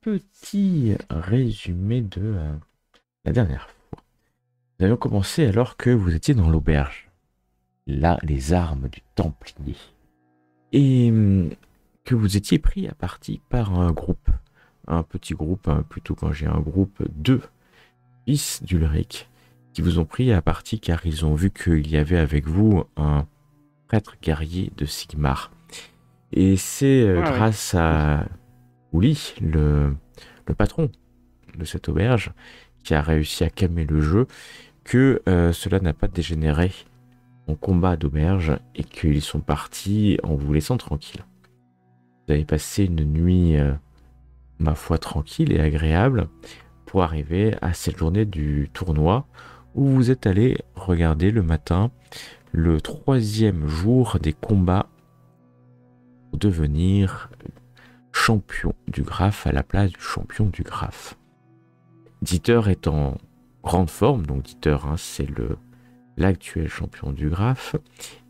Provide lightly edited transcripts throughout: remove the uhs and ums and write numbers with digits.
Petit résumé de la dernière fois. Nous avions commencé alors que vous étiez dans l'auberge. Là, les armes du Templier. Et que vous étiez pris à partie par un groupe. Un petit groupe, plutôt quand j'ai un groupe de fils d'Ulric qui vous ont pris à partie car ils ont vu qu'il y avait avec vous un prêtre guerrier de Sigmar. Et c'est Oui. grâce à Uli, le patron de cette auberge, qui a réussi à calmer le jeu, que cela n'a pas dégénéré en combat d'auberge et qu'ils sont partis en vous laissant tranquille. Vous avez passé une nuit, ma foi, tranquille et agréable pour arriver à cette journée du tournoi où vous êtes allé regarder le matin le 3e jour des combats pour devenir champion du Graphe à la place du champion du Graphe. Dieter est en grande forme, donc Dieter, c'est l'actuel champion du Graphe,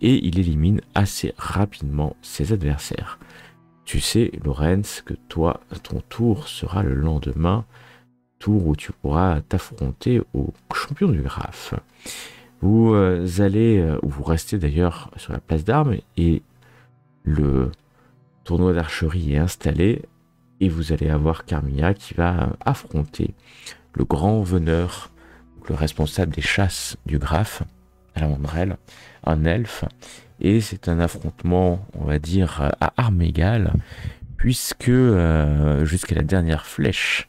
et il élimine assez rapidement ses adversaires. Tu sais, Lorenz, que toi, ton tour sera le lendemain, tour où tu pourras t'affronter au champion du Graphe. Vous vous restez d'ailleurs sur la place d'armes, et le tournoi d'archerie est installé, et vous allez avoir Carmilla qui va affronter le grand veneur, le responsable des chasses du Graphe, à la Mandrelle, un elfe, et c'est un affrontement, on va dire, à armes égales, puisque jusqu'à la dernière flèche,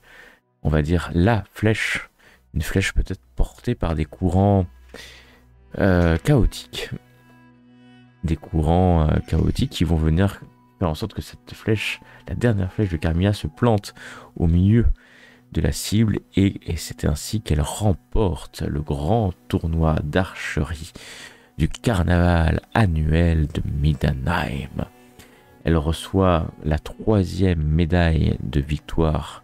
on va dire la flèche, une flèche peut-être portée par des courants chaotiques, qui vont venir faire en sorte que cette flèche, la dernière flèche de Carmilla, se plante au milieu de la cible et c'est ainsi qu'elle remporte le grand tournoi d'archerie du carnaval annuel de Middenheim. Elle reçoit la 3e médaille de victoire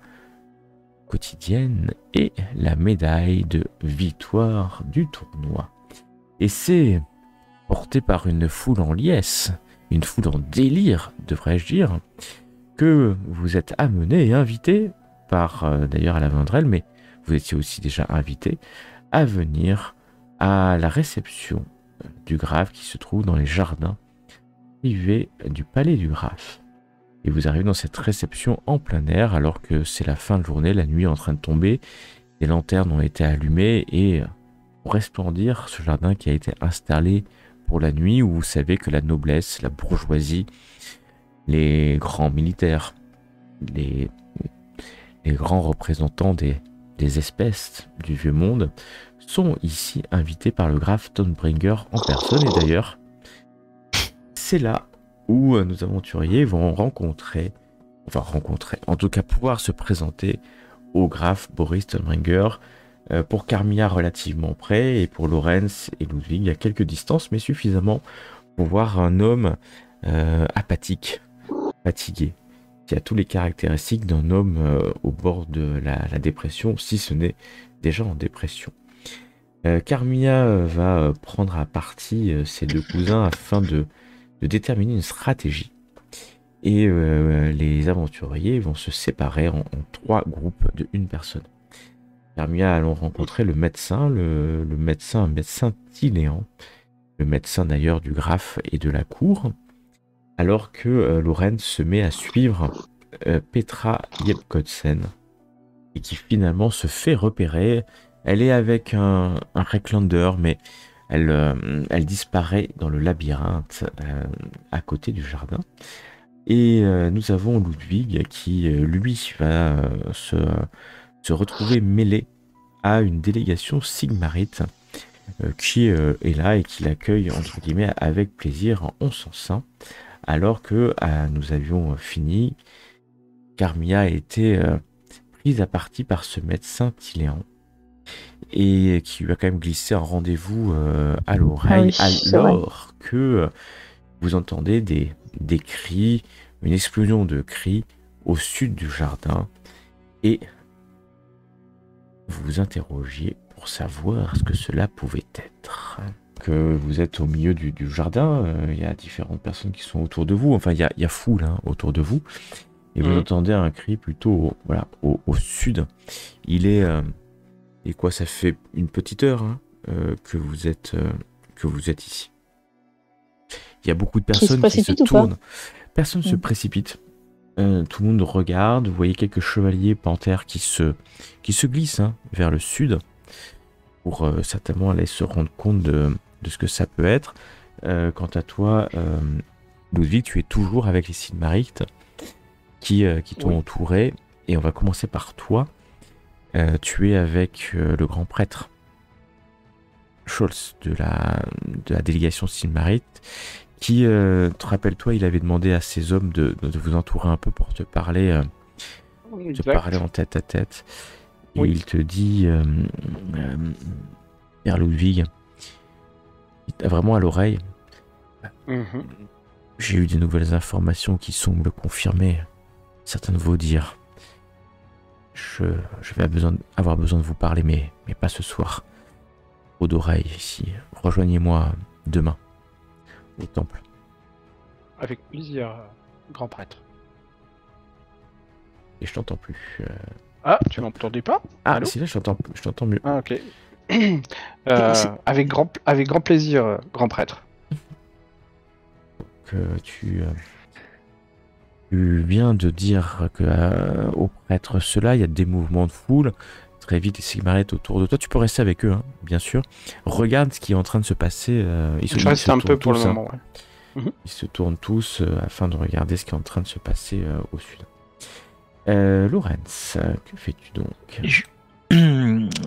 quotidienne et la médaille de victoire du tournoi. Et c'est porté par une foule en liesse, une foule en délire, devrais-je dire, que vous êtes amené et invité par d'ailleurs à la Vendrelle, mais vous étiez aussi déjà invité à venir à la réception du Graphe qui se trouve dans les jardins privés du palais du Graphe. Et vous arrivez dans cette réception en plein air alors que c'est la fin de journée, la nuit est en train de tomber, les lanternes ont été allumées et pour resplendir ce jardin qui a été installé pour la nuit où vous savez que la noblesse, la bourgeoisie, les grands militaires, les grands représentants des espèces du vieux monde sont ici invités par le Graphe Thornbringer en personne. Et d'ailleurs, c'est là où nos aventuriers vont en tout cas pouvoir se présenter au Graphe Boris Thornbringer. Pour Carmilla relativement près et pour Lorenz et Ludwig à quelques distances, mais suffisamment pour voir un homme apathique, fatigué, qui a tous les caractéristiques d'un homme au bord de la dépression, si ce n'est déjà en dépression. Carmilla va prendre à partie ses deux cousins afin de déterminer une stratégie. Et les aventuriers vont se séparer en 3 groupes de 1 personne. Carmilla allons rencontrer le médecin, un médecin Tiléan, le médecin d'ailleurs du Graphe et de la cour, alors que Lorenz se met à suivre Petra Jepkodsen et qui finalement se fait repérer. Elle est avec un Recklander, mais elle disparaît dans le labyrinthe à côté du jardin. Et nous avons Ludwig qui, lui, va se retrouver mêlé à une délégation sigmarite qui est là et qui l'accueille entre guillemets avec plaisir en son sein. Alors que nous avions fini, Carmilla a été prise à partie par ce médecin Tiléan et qui lui a quand même glissé un rendez-vous à Ah l'oreille oui, c'est vrai. alors que vous entendez des cris, une explosion de cris au sud du jardin et vous vous interrogiez pour savoir ce que cela pouvait être. Que vous êtes au milieu du jardin, il y a différentes personnes qui sont autour de vous, enfin il y a foule autour de vous, et vous entendez un cri plutôt voilà, au sud. Il est... et quoi, ça fait une petite heure hein, que vous êtes ici. Il y a beaucoup de personnes qui se tournent. Personne ne se précipite. Tout le monde regarde. Vous voyez quelques chevaliers panthères qui se glissent hein, vers le sud pour certainement aller se rendre compte de ce que ça peut être. Quant à toi, Ludwig, tu es toujours avec les Silmarites qui t'ont entouré. Et on va commencer par toi. Tu es avec le grand prêtre Scholz de la délégation Silmarite qui, te rappelle-toi, il avait demandé à ses hommes de vous entourer un peu pour te parler en tête à tête. Et il te dit, Père Ludwig, il t'a vraiment à l'oreille. J'ai eu des nouvelles informations qui semblent confirmer certains de vos dires. Je vais avoir besoin de vous parler, mais pas ce soir. Trop d'oreilles ici. Rejoignez-moi demain au temple. Avec plaisir, grand prêtre. Et je t'entends plus. Ah, tu m'entendais pas? Ah, allô? si là, je t'entends mieux. Ah, ok. Avec grand plaisir, grand prêtre. Donc, tu viens de dire que au prêtre cela, il y a des mouvements de foule. Très vite, les Sigmarites autour de toi. Tu peux rester avec eux, hein, bien sûr. Regarde ce qui est en train de se passer. Je reste un peu pour le moment. Ils se tournent tous afin de regarder ce qui est en train de se passer au sud. Lorenz, que fais-tu donc?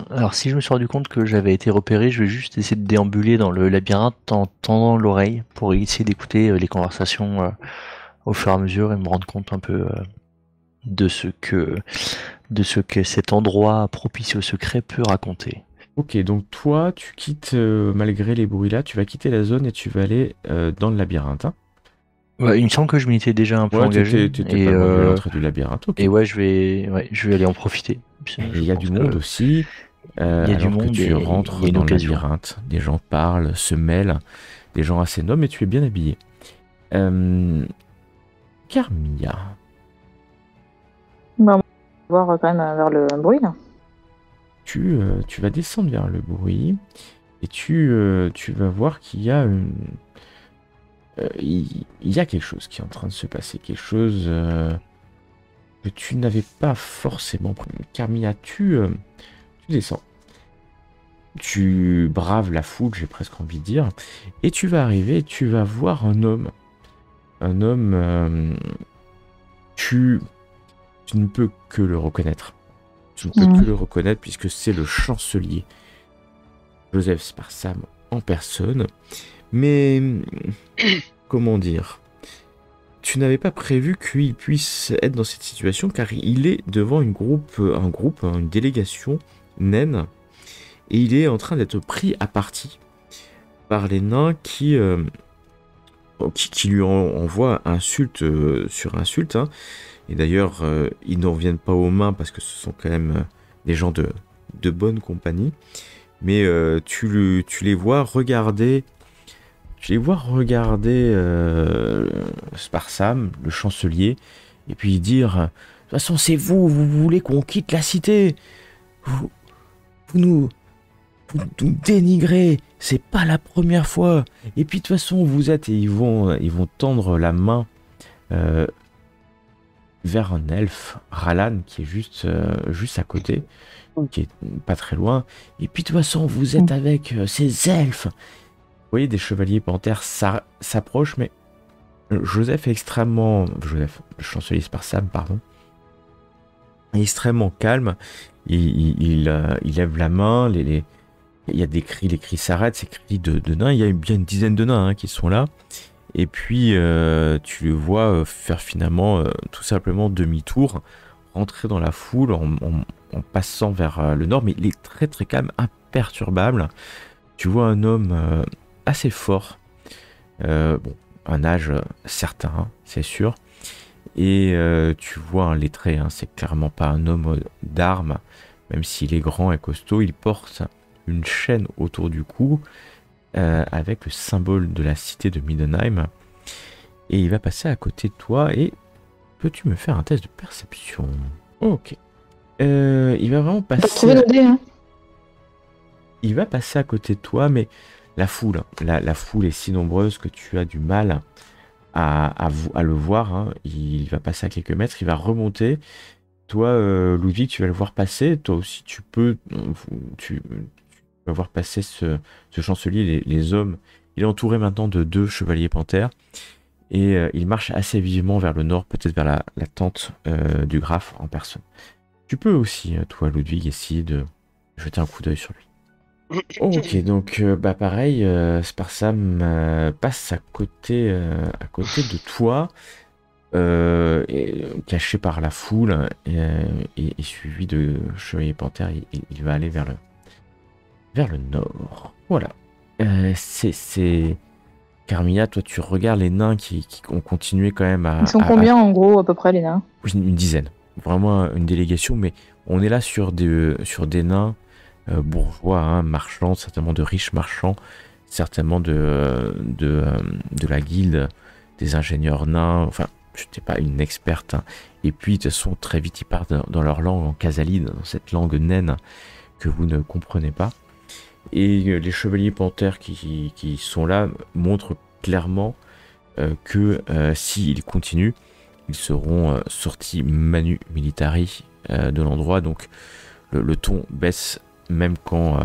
Alors, si je me suis rendu compte que j'avais été repéré, je vais juste essayer de déambuler dans le labyrinthe en tendant l'oreille pour essayer d'écouter les conversations au fur et à mesure et me rendre compte un peu de ce que cet endroit propice au secret peut raconter. Ok, donc toi, tu quittes, malgré les bruits là, tu vas quitter la zone et tu vas aller dans le labyrinthe. Hein. Ouais, il me semble que je m'y étais déjà un peu engagé. T'étais pas loin de l'entrée du labyrinthe. Okay. Et ouais, je vais aller en profiter. Il y a du monde aussi. Il y a du monde que tu rentres dans le labyrinthe. Des gens parlent, se mêlent, des gens assez nobles, et tu es bien habillé. Carmilla. Bah, on va voir quand même vers le bruit là. Tu vas descendre vers le bruit et tu vas voir qu'il y a il y a quelque chose qui est en train de se passer, quelque chose que tu n'avais pas forcément prévu. Carmilla, tu descends. Tu braves la foule, j'ai presque envie de dire, et tu vas arriver et tu vas voir un homme. Un homme, tu ne peux que le reconnaître. Tu ne peux que le reconnaître puisque c'est le chancelier Joseph Sparsam en personne. Mais comment dire, tu n'avais pas prévu qu'il puisse être dans cette situation car il est devant une délégation naine et il est en train d'être pris à partie par les nains qui lui envoient insulte sur insulte. Hein. Et d'ailleurs, ils n'en viennent pas aux mains parce que ce sont quand même des gens de bonne compagnie. Mais tu les vois regarder. Sparsam, le chancelier, et puis dire de toute façon, c'est vous voulez qu'on quitte la cité. Vous nous dénigrez. C'est pas la première fois. Et puis de toute façon, vous êtes. Et ils vont tendre la main vers un elfe, Ralan, qui est juste à côté, qui est pas très loin. Et puis de toute façon, vous êtes avec ces elfes. Vous voyez, des chevaliers panthères s'approchent, mais Joseph, le chancelier Sparsam, pardon, est extrêmement calme. Il lève la main, il y a des cris, les cris s'arrêtent, ces cris de nains. Il y a bien une dizaine de nains qui sont là. Et puis, tu le vois faire finalement tout simplement demi-tour, rentrer dans la foule en passant vers le nord. Mais il est très très calme, imperturbable. Tu vois un homme assez fort. Un âge certain, hein, c'est sûr. Et tu vois un lettré, hein, c'est clairement pas un homme d'armes, même s'il est grand et costaud. Il porte une chaîne autour du cou avec le symbole de la cité de Middenheim. Et il va passer à côté de toi et peux-tu me faire un test de perception? Ok. Il va vraiment On va passer. trouver nos dés, hein. Il va passer à côté de toi, mais la foule, la foule est si nombreuse que tu as du mal à le voir. Hein. Il va passer à quelques mètres, il va remonter. Toi, Ludwig, tu vas le voir passer. Toi aussi, tu vas voir passer ce chancelier, les hommes. Il est entouré maintenant de 2 chevaliers panthères. Et il marche assez vivement vers le nord, peut-être vers la tente du graphe en personne. Tu peux aussi, toi, Ludwig, essayer de jeter un coup d'œil sur lui. Ok, donc pareil, Sparsam passe à côté de toi, caché par la foule et suivi de chevalier panthère. Il va aller vers le nord. Voilà. C'est Carmilla, toi tu regardes les nains qui ont continué quand même à... Ils sont combien en gros à peu près les nains? Une dizaine. Vraiment une délégation, mais on est là sur des nains bourgeois, hein, marchands, certainement de riches marchands, certainement de la guilde des ingénieurs nains. Enfin, je n'étais pas une experte. Hein. Et puis, de toute façon, très vite, ils partent dans leur langue, en casalide, dans cette langue naine que vous ne comprenez pas. Et les chevaliers panthères qui sont là montrent clairement que s'ils continuent, ils seront sortis manu militari de l'endroit. Donc le ton baisse, même quand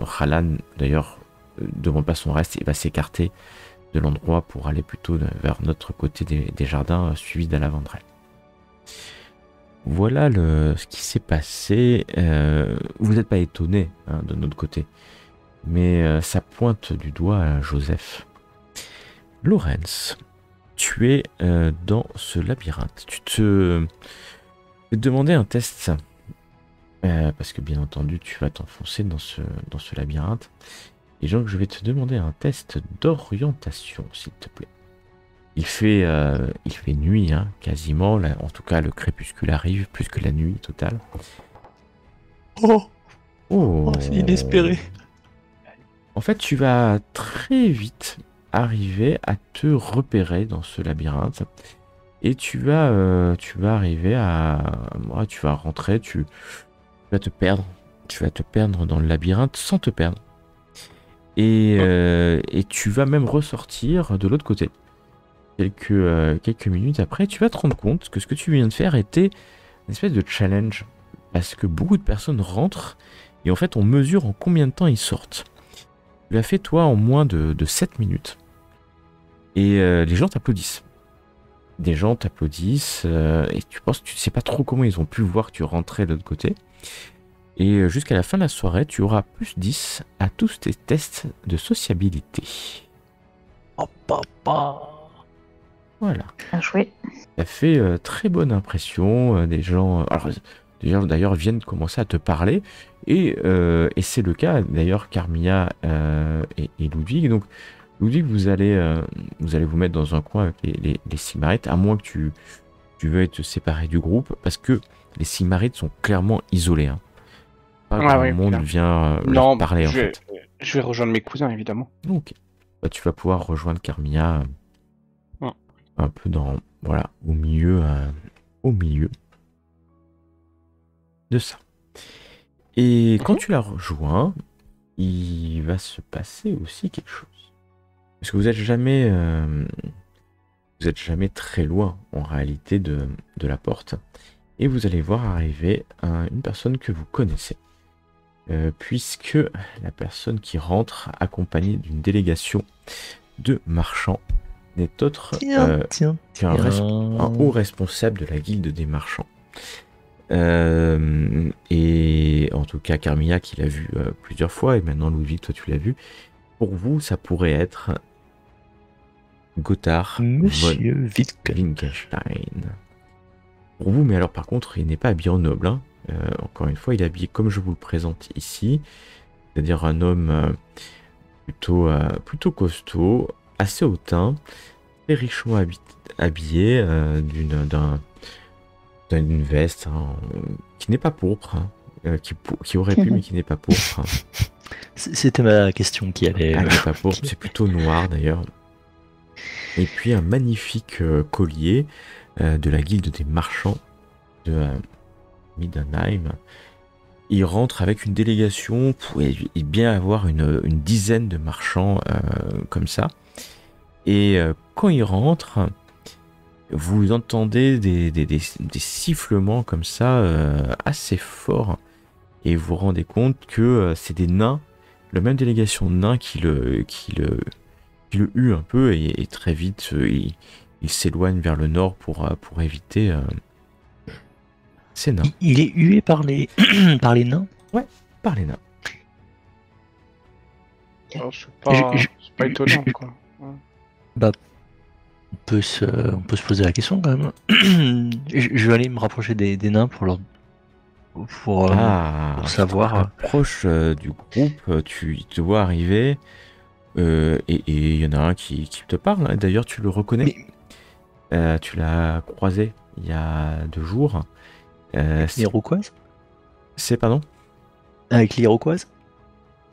Rhalan d'ailleurs demande pas son reste, il va s'écarter de l'endroit pour aller plutôt vers notre côté des jardins, suivi d'Alavandrel. Voilà ce qui s'est passé. Vous n'êtes pas étonné hein, de notre côté, mais ça pointe du doigt à Joseph. Lorenz, tu es dans ce labyrinthe. Je vais te demander un test, parce que bien entendu tu vas t'enfoncer dans ce labyrinthe. Et donc je vais te demander un test d'orientation, s'il te plaît. Il fait nuit, hein, quasiment. Là, en tout cas, le crépuscule arrive, plus que la nuit totale. Oh, c'est inespéré. En fait, tu vas très vite arriver à te repérer dans ce labyrinthe. Et tu vas arriver tu vas rentrer, tu vas te perdre. Tu vas te perdre dans le labyrinthe sans te perdre. Et tu vas même ressortir de l'autre côté. Quelques minutes après, tu vas te rendre compte que ce que tu viens de faire était une espèce de challenge. Parce que beaucoup de personnes rentrent et en fait on mesure en combien de temps ils sortent. Tu l'as fait toi en moins de 7 minutes. Et les gens t'applaudissent. Des gens t'applaudissent et tu sais pas trop comment ils ont pu voir que tu rentrais de l'autre côté. Et jusqu'à la fin de la soirée, tu auras plus 10 à tous tes tests de sociabilité. Oh papa. Voilà. Bien joué. Ça fait très bonne impression. Des gens, alors, d'ailleurs, viennent commencer à te parler. Et c'est le cas, d'ailleurs, Carmilla et Ludwig. Donc, Ludwig, vous allez vous mettre dans un coin avec les Sigmarites, à moins que tu veuilles te séparer du groupe, parce que les Sigmarites sont clairement isolés. Hein. Pas grand monde vient leur parler, en fait. Je vais rejoindre mes cousins, évidemment. Ok. Bah, tu vas pouvoir rejoindre Carmilla un peu au milieu de ça. Et quand tu la rejoins, il va se passer aussi quelque chose. Parce que vous êtes jamais très loin en réalité de la porte. Et vous allez voir arriver une personne que vous connaissez. Puisque la personne qui rentre accompagnée d'une délégation de marchands n'est autre qu'un haut responsable de la guilde des marchands. Et en tout cas Carmilla qui l'a vu plusieurs fois, et maintenant Ludwig, toi tu l'as vu. Pour vous, ça pourrait être Gotthard Monsieur Wittgenstein. Pour vous, mais alors par contre, il n'est pas habillé en noble. Hein. Encore une fois, il est habillé comme je vous le présente ici, c'est-à-dire un homme plutôt costaud, assez hautain, très richement habillé d'une veste qui n'est pas pourpre, hein, qui aurait pu mais qui n'est pas pourpre. Hein. C'était ma question qui allait. Elle n'est pas pourpre, c'est plutôt noir d'ailleurs. Et puis un magnifique collier de la guilde des marchands de Middenheim. Il rentre avec une délégation, il bien avoir une dizaine de marchands comme ça. Et quand il rentre, vous entendez des sifflements comme ça assez forts. Et vous vous rendez compte que c'est des nains, la même délégation de nains qui le hue un peu. Et très vite, il s'éloigne vers le nord pour éviter ces nains. Il est hué par les par les nains. Par les nains. Alors, c'est pas étonnant, quoi. On peut se poser la question quand même. Je vais aller me rapprocher des nains pour savoir. Proche du groupe, tu te vois arriver et il y en a un qui te parle. D'ailleurs, tu le reconnais. Tu l'as croisé il y a 2 jours. L'Iroquoise C'est pardon Avec l'Iroquoise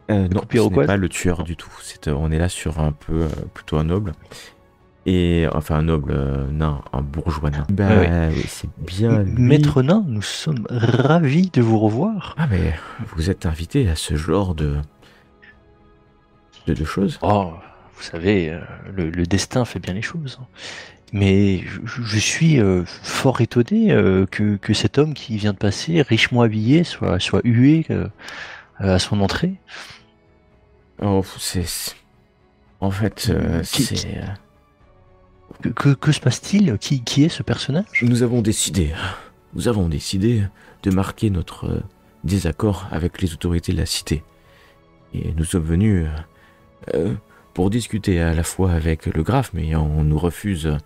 Non, ce n'est Iroquoise pas le tueur du tout. On est là sur un peu plutôt un noble. Et enfin un noble nain, un bourgeois nain. Oui, c'est bien lui. Maître nain, nous sommes ravis de vous revoir. Ah mais vous êtes invité à ce genre de choses. Oh, vous savez, le destin fait bien les choses. Mais je suis fort étonné que cet homme qui vient de passer, richement habillé, soit hué à son entrée. Oh, en fait, c'est... Que se passe-t-il ? Qui est ce personnage ? Nous avons décidé de marquer notre désaccord avec les autorités de la cité. Et nous sommes venus pour discuter à la fois avec le graphe, mais on nous refuse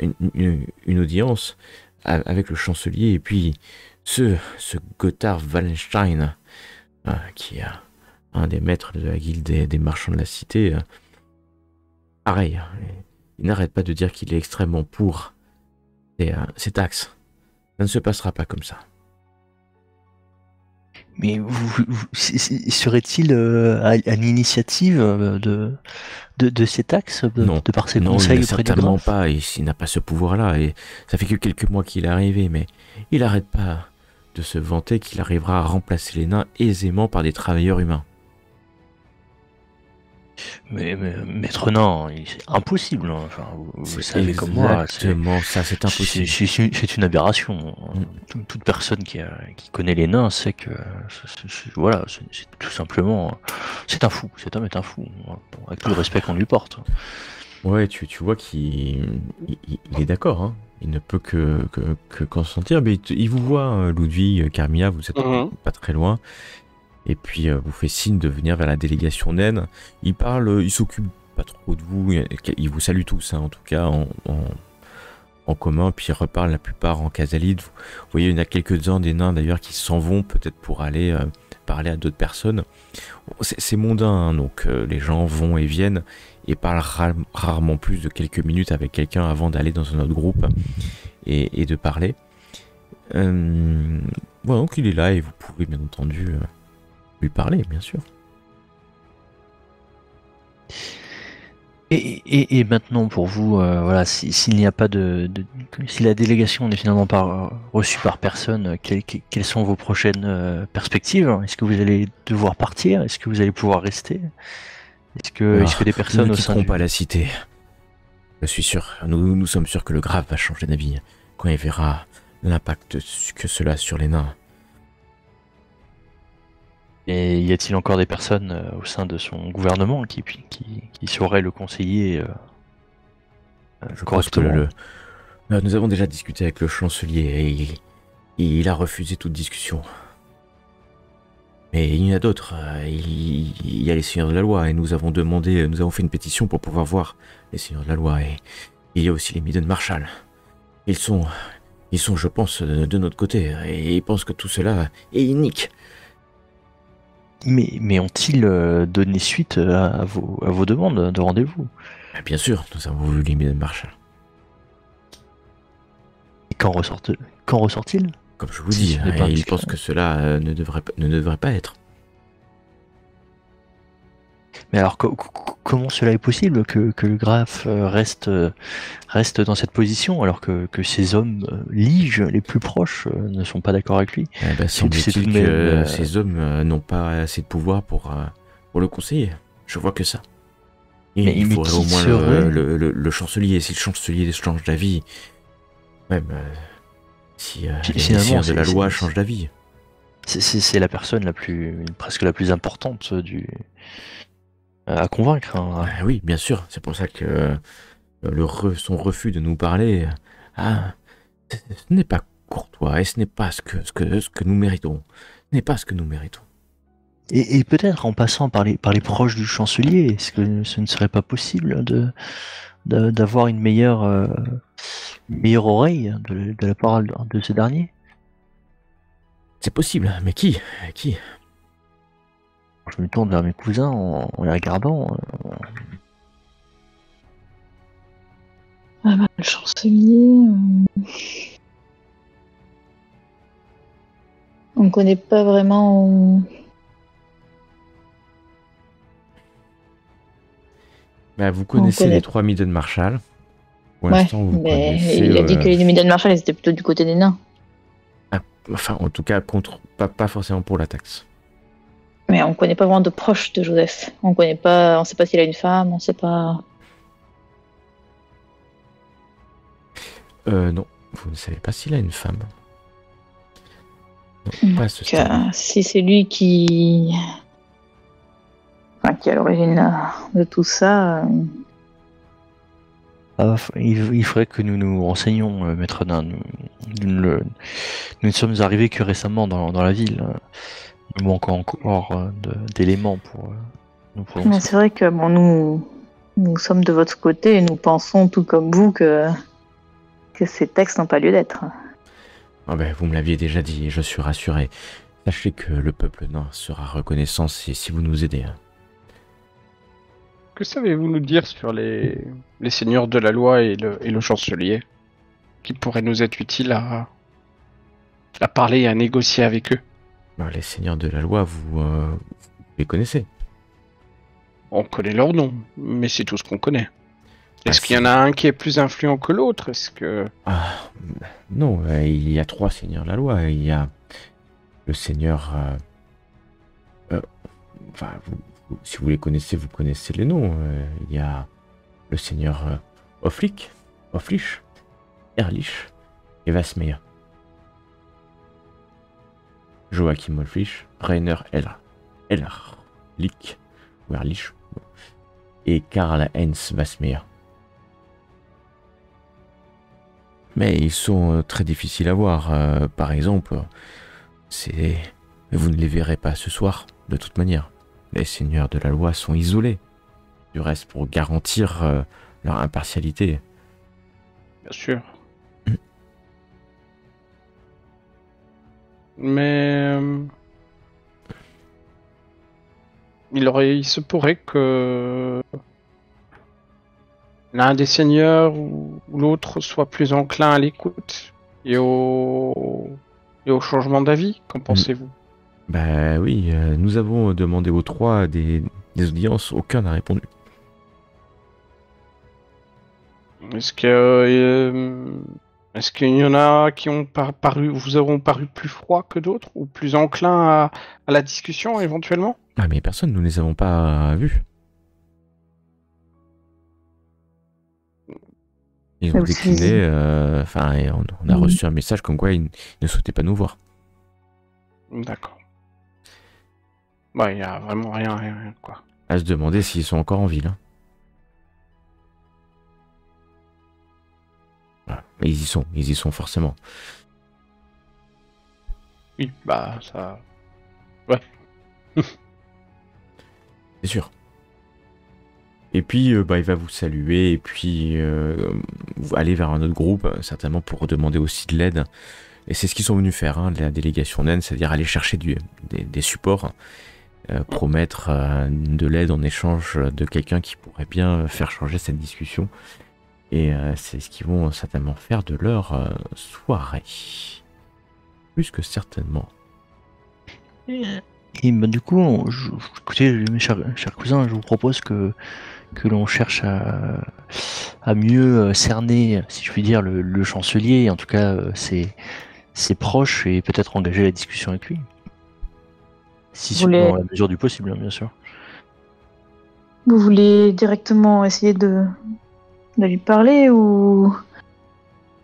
une audience avec le chancelier, et puis ce Gotthard Wallenstein, qui est un des maîtres de la guilde des marchands de la cité. Pareil, il n'arrête pas de dire qu'il est extrêmement pour ces taxes. Ça ne se passera pas comme ça. Mais serait-il à l'initiative de ces taxes, de par ses conseils auprès du certainement graphe ? pas. Il n'a pas ce pouvoir-là. Et ça fait que quelques mois qu'il est arrivé, mais il n'arrête pas de se vanter qu'il arrivera à remplacer les nains aisément par des travailleurs humains. Mais maître nain, c'est impossible. Hein. Enfin, vous savez comme moi. Exactement, ça c'est impossible. C'est une aberration. Toute personne qui connaît les nains sait que voilà, c'est tout simplement, c'est un fou. Cet homme est un fou, avec tout le respect qu'on lui porte. Ouais, tu vois qu'il est d'accord. Hein. Il ne peut que consentir. Mais il vous voit, Ludwig, Carmilla, vous êtes pas très loin. Et puis vous fait signe de venir vers la délégation naine. Il parle, il s'occupe pas trop de vous. Il vous salue tous, hein, en tout cas en commun. Puis il reparle la plupart en casalide. Vous voyez, il y en a quelques-uns des nains d'ailleurs qui s'en vont peut-être pour aller parler à d'autres personnes. C'est mondain, hein, donc les gens vont et viennent et parlent rarement plus de quelques minutes avec quelqu'un avant d'aller dans un autre groupe et de parler. Voilà, donc il est là et vous pouvez bien entendu lui parler, bien sûr. Et maintenant pour vous, voilà, s'il n'y a pas si la délégation n'est finalement pas reçue par personne, quelles sont vos prochaines perspectives ? Est-ce que vous allez devoir partir ? Est-ce que vous allez pouvoir rester ? Est-ce que des personnes ne au sein quitteront pas la cité. Je suis sûr, nous sommes sûrs que le graphe va changer d'avis quand il verra l'impact que cela a sur les nains. Et y a-t-il encore des personnes au sein de son gouvernement qui sauraient le conseiller Je pense que nous avons déjà discuté avec le chancelier et il a refusé toute discussion. Mais il y en a d'autres. Il y a les seigneurs de la loi et nous avons fait une pétition pour pouvoir voir les seigneurs de la loi. Et il y a aussi les Middenmarschall. Ils sont, je pense, de notre côté et ils pensent que tout cela est inique. Mais ont-ils donné suite à vos demandes de rendez-vous ? Bien sûr, nous avons vu les Middenmarschall. Et quand ressort-il ? Comme je vous dis, ils pensent que cela ne devrait pas être. Mais alors, comment cela est possible que le Graf reste dans cette position alors que ses hommes liges les plus proches ne sont pas d'accord avec lui? Eh ben, C'est tout semble-t-il de que même, ces hommes n'ont pas assez de pouvoir pour le conseiller. Je vois que ça. Et Mais- il mais faudrait qui au moins serait le chancelier. Si le chancelier change d'avis, même si les finalement, messieurs de la loi changent d'avis. c'est la personne presque la plus importante à convaincre, hein. Oui, bien sûr. C'est pour ça que son refus de nous parler, ce n'est pas courtois et ce n'est pas ce que nous méritons. Ce n'est pas ce que nous méritons. Et peut-être en passant par les proches du chancelier, est-ce que ce ne serait pas possible d'avoir une meilleure oreille de la part de ce dernier? C'est possible, mais qui? Qui? Je me tourne vers mes cousins en les regardant. Ah bah, le chancelier. On connaît pas vraiment. Bah, vous connaissez connaît. les 3 Midden Marshall. Pour Ouais, l'instant, vous mais connaissez. il a dit que les Midden Marshall étaient plutôt du côté des nains. Enfin, en tout cas, pas forcément pour la taxe. Mais on connaît pas vraiment de proches de Joseph. On sait pas s'il a une femme, on sait pas. Non, vous ne savez pas s'il a une femme. Non, pas à ce stade. Si c'est lui qui est à l'origine de tout ça, Il faudrait que nous nous renseignions, maître nain. Nous ne sommes arrivés que récemment dans la ville. Il nous manque encore d'éléments pour nous mais prononcer. c'est vrai que nous sommes de votre côté et nous pensons tout comme vous que ces textes n'ont pas lieu d'être. Ah ben, vous me l'aviez déjà dit et je suis rassuré. Sachez que le peuple nain sera reconnaissant si vous nous aidez. Que savez-vous nous dire sur les seigneurs de la loi et le chancelier qui pourraient nous être utiles à parler et à négocier avec eux? Ben, les seigneurs de la loi, vous les connaissez. On connaît leur nom, mais c'est tout ce qu'on connaît. Est-ce Ah, qu'il y en a un qui est plus influent que l'autre? Est-ce que... Non, il y a 3 seigneurs de la loi. Il y a le seigneur... enfin, si vous les connaissez, vous connaissez les noms. Il y a le seigneur Offlich, Erlich et Vasmeyer. Joachim Offlich, Rainer Ellerlich, ou Erlich, et Karl-Heinz Vasmeyer. Mais ils sont très difficiles à voir. Par exemple, vous ne les verrez pas ce soir, de toute manière. Les seigneurs de la loi sont isolés. Du reste, pour garantir leur impartialité. Bien sûr. Mais... il se pourrait que l'un des seigneurs ou l'autre soit plus enclin à l'écoute et au changement d'avis. Qu'en pensez-vous? Bah oui, nous avons demandé aux 3 des audiences, aucun n'a répondu. Est-ce qu'il y en a qui vous auront paru plus froids que d'autres ou plus enclins à la discussion éventuellement? Ah mais personne, nous ne les avons pas vus. Ils ont décliné, on a reçu un message comme quoi ils ne souhaitaient pas nous voir. D'accord. Bah, il n'y a vraiment rien, quoi. À se demander s'ils sont encore en ville. Voilà. Mais ils y sont forcément. Oui, bah, ça... Ouais. C'est sûr. Et puis, il va vous saluer et puis aller vers un autre groupe, certainement pour demander aussi de l'aide. Et c'est ce qu'ils sont venus faire, hein, de la délégation naine, c'est-à-dire aller chercher des supports, promettre de l'aide en échange de quelqu'un qui pourrait bien faire changer cette discussion. Et c'est ce qu'ils vont certainement faire de leur soirée. Plus que certainement. Et bah, du coup, écoutez, mes chers cousins, je vous propose que l'on cherche à mieux cerner, si je puis dire, le chancelier, et en tout cas ses proches, et peut-être engager la discussion avec lui. Si Vous voulez- dans la mesure du possible, hein, bien sûr. Vous voulez directement essayer de lui parler ou